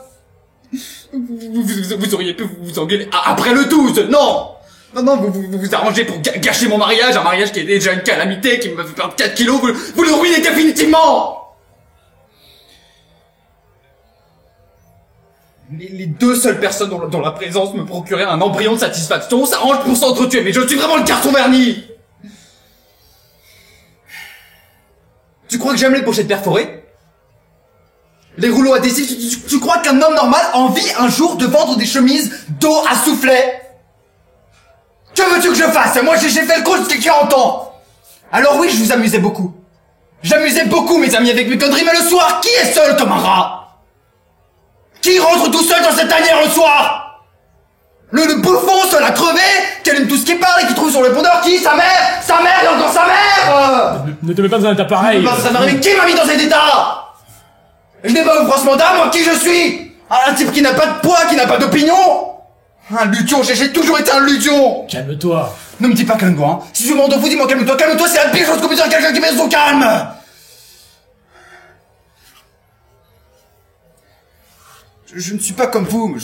Vous auriez pu vous engueuler après le 12, non! Non, vous arrangez pour gâcher mon mariage, un mariage qui est déjà une calamité, qui me fait perdre 4 kilos, vous le ruinez définitivement! Les deux seules personnes dont la présence me procurait un embryon de satisfaction s'arrangent pour s'entretuer, mais je suis vraiment le carton verni! Tu crois que j'aime les pochettes perforées? Les rouleaux adhésifs? Tu crois qu'un homme normal a envie un jour de vendre des chemises d'eau à soufflet? Que veux-tu que je fasse? Moi j'ai fait le coup jusqu'à 40 ans! Alors oui, je vous amusais beaucoup. J'amusais beaucoup mes amis avec mes conneries, mais le soir, qui est seul comme un rat? Qui rentre tout seul dans cette tanière le soir? Le bouffon seul à crever, qui aime tout ce qui parle et qui trouve sur le répondeur qui? Sa mère et encore sa mère! Ne te mets pas dans un appareil. Ça m'arrive, qui m'a mis dans cet état? Je n'ai pas eu France mandat, moi qui je suis? Un type qui n'a pas de poids, qui n'a pas d'opinion? Un ludion, j'ai toujours été un ludion! Calme-toi. Ne me dis pas calme-toi, hein. Si je m'en vous dis-moi calme-toi, c'est la pire chose qu'on peut dire à quelqu'un qui met son calme! Je ne suis pas comme vous, mais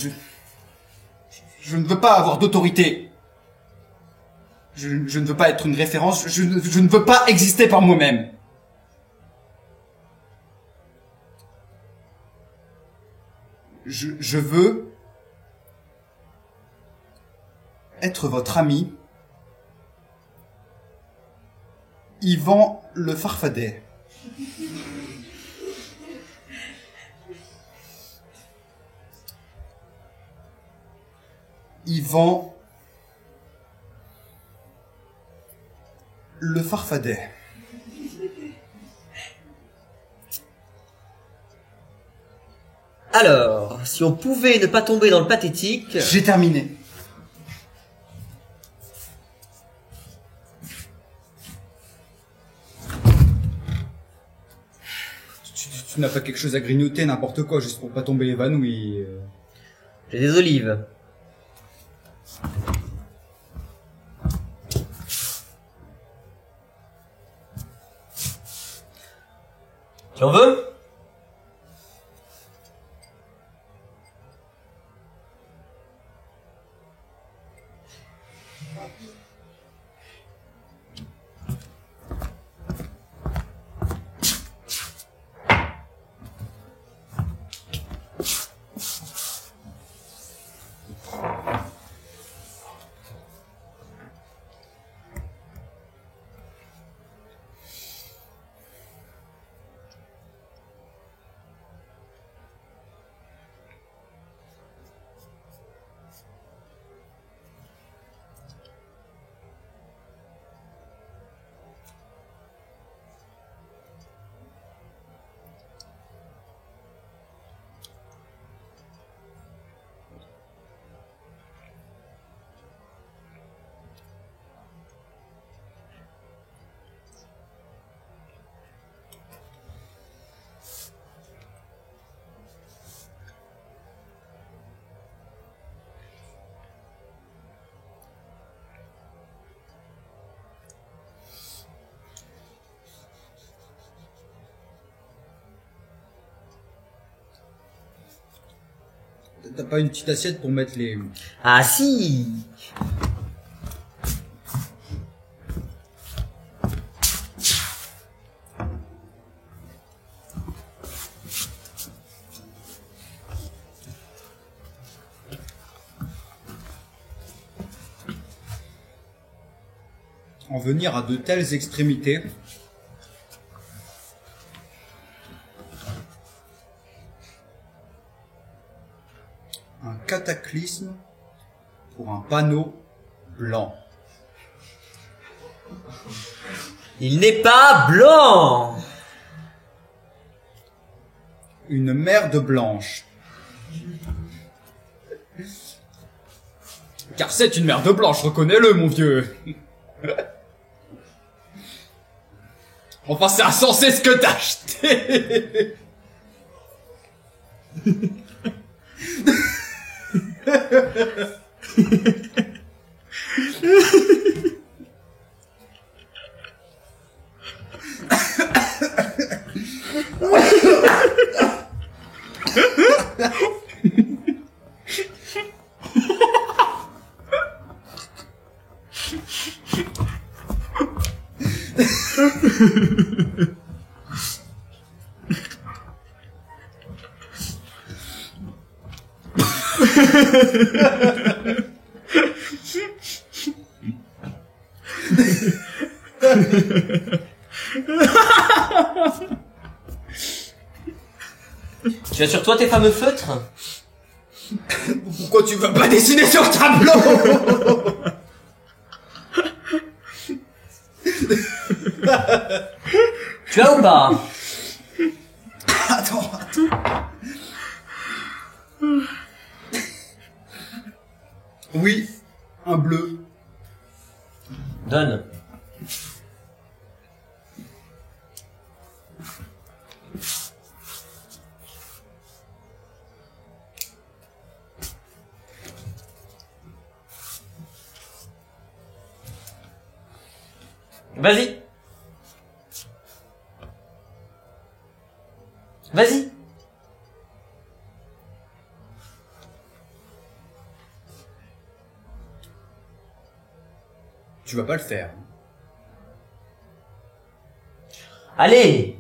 je ne veux pas avoir d'autorité. Je ne veux pas être une référence, je ne veux pas exister par moi-même. Je veux être votre ami, Yvan le Farfadet. Yvan Le farfadet. Alors, si on pouvait ne pas tomber dans le pathétique... J'ai terminé. Tu n'as pas quelque chose à grignoter, n'importe quoi, juste pour pas tomber évanoui. J'ai des olives. Tu en veux? T'as pas une petite assiette pour mettre les... Ah si! En venir à de telles extrémités... Un cataclysme pour un panneau blanc. Il n'est pas blanc! Une merde blanche. Car c'est une merde blanche, reconnais-le, mon vieux. Enfin, c'est insensé ce que t'as acheté. Tu as sur toi tes fameux feutres? Pourquoi tu veux pas dessiner sur tableau? Tu as ou pas? Attends. Oui, un bleu. Donne. Vas-y. Vas-y. Tu vas pas le faire. Allez.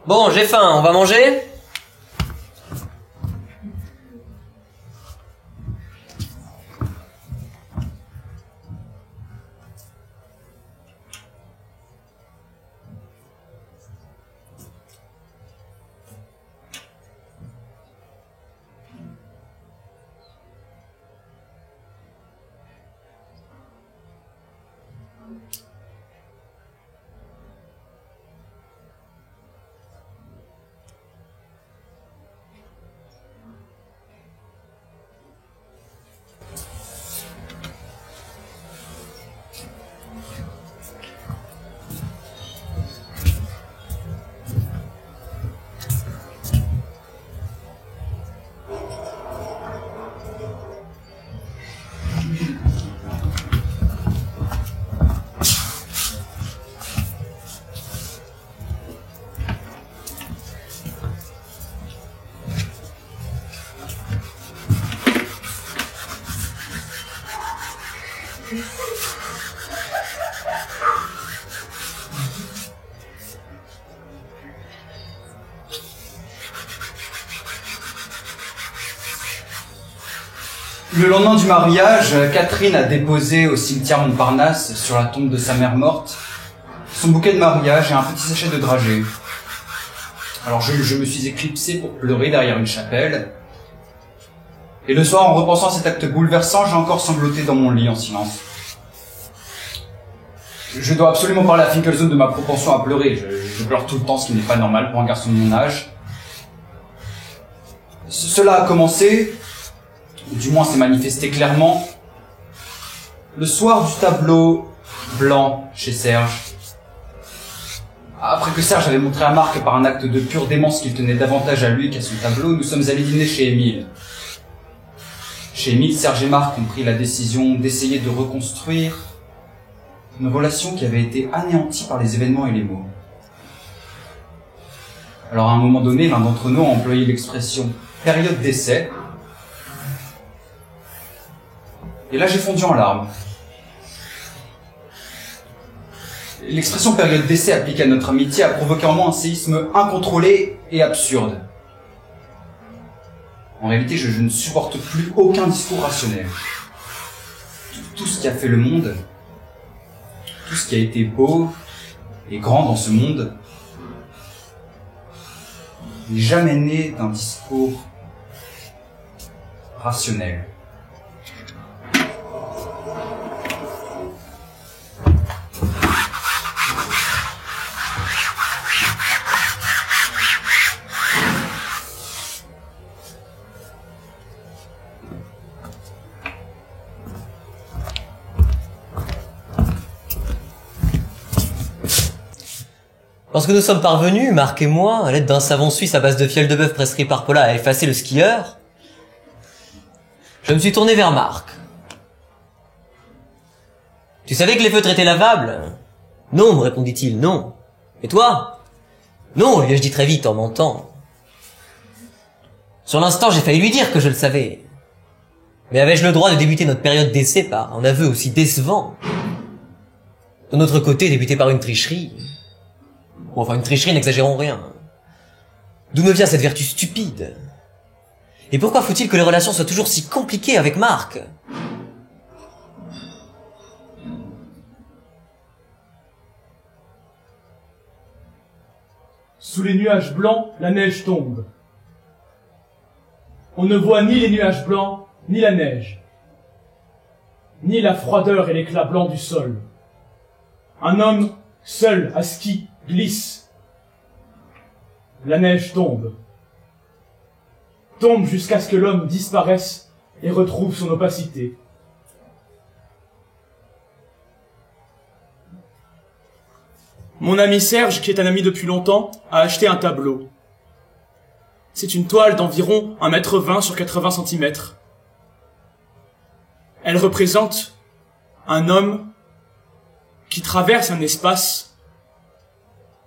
Bon, j'ai faim, on va manger? Le lendemain du mariage, Catherine a déposé au cimetière Montparnasse, sur la tombe de sa mère morte, son bouquet de mariage et un petit sachet de dragées. Alors je me suis éclipsé pour pleurer derrière une chapelle. Et le soir, en repensant à cet acte bouleversant, j'ai encore sangloté dans mon lit en silence. Je dois absolument parler à Finkelzone de ma propension à pleurer. Je pleure tout le temps, ce qui n'est pas normal pour un garçon de mon âge. Cela a commencé, ou du moins s'est manifesté clairement, le soir du tableau blanc chez Serge. Après que Serge avait montré à Marc par un acte de pure démence qu'il tenait davantage à lui qu'à son tableau, nous sommes allés dîner chez Émile. Chez Émile, Serge et Marc ont pris la décision d'essayer de reconstruire une relation qui avait été anéantie par les événements et les mots. Alors à un moment donné, l'un d'entre nous a employé l'expression « période d'essai ». Et là, j'ai fondu en larmes. L'expression « période d'essai » appliquée à notre amitié a provoqué en moi un séisme incontrôlé et absurde. En réalité, je ne supporte plus aucun discours rationnel. Tout ce qui a fait le monde, tout ce qui a été beau et grand dans ce monde, n'est jamais né d'un discours rationnel. Lorsque nous sommes parvenus, Marc et moi, à l'aide d'un savon suisse à base de fiel de bœuf prescrit par Paula à effacer le skieur, je me suis tourné vers Marc. « Tu savais que les feutres étaient lavables ?»« Non, me répondit-il, non. Et toi ?»« Non, lui ai-je dit très vite en mentant. » Sur l'instant, j'ai failli lui dire que je le savais. Mais avais-je le droit de débuter notre période d'essai par un aveu aussi décevant? De notre côté, débuter par une tricherie. Bon, enfin, une tricherie, n'exagérons rien. D'où me vient cette vertu stupide? Et pourquoi faut-il que les relations soient toujours si compliquées avec Marc? Sous les nuages blancs, la neige tombe. On ne voit ni les nuages blancs, ni la neige, ni la froideur et l'éclat blanc du sol. Un homme, seul, à ski, glisse. La neige tombe. Tombe jusqu'à ce que l'homme disparaisse et retrouve son opacité. Mon ami Serge, qui est un ami depuis longtemps, a acheté un tableau. C'est une toile d'environ 1,20 m sur 80 cm. Elle représente un homme qui traverse un espace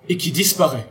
et qui disparaît.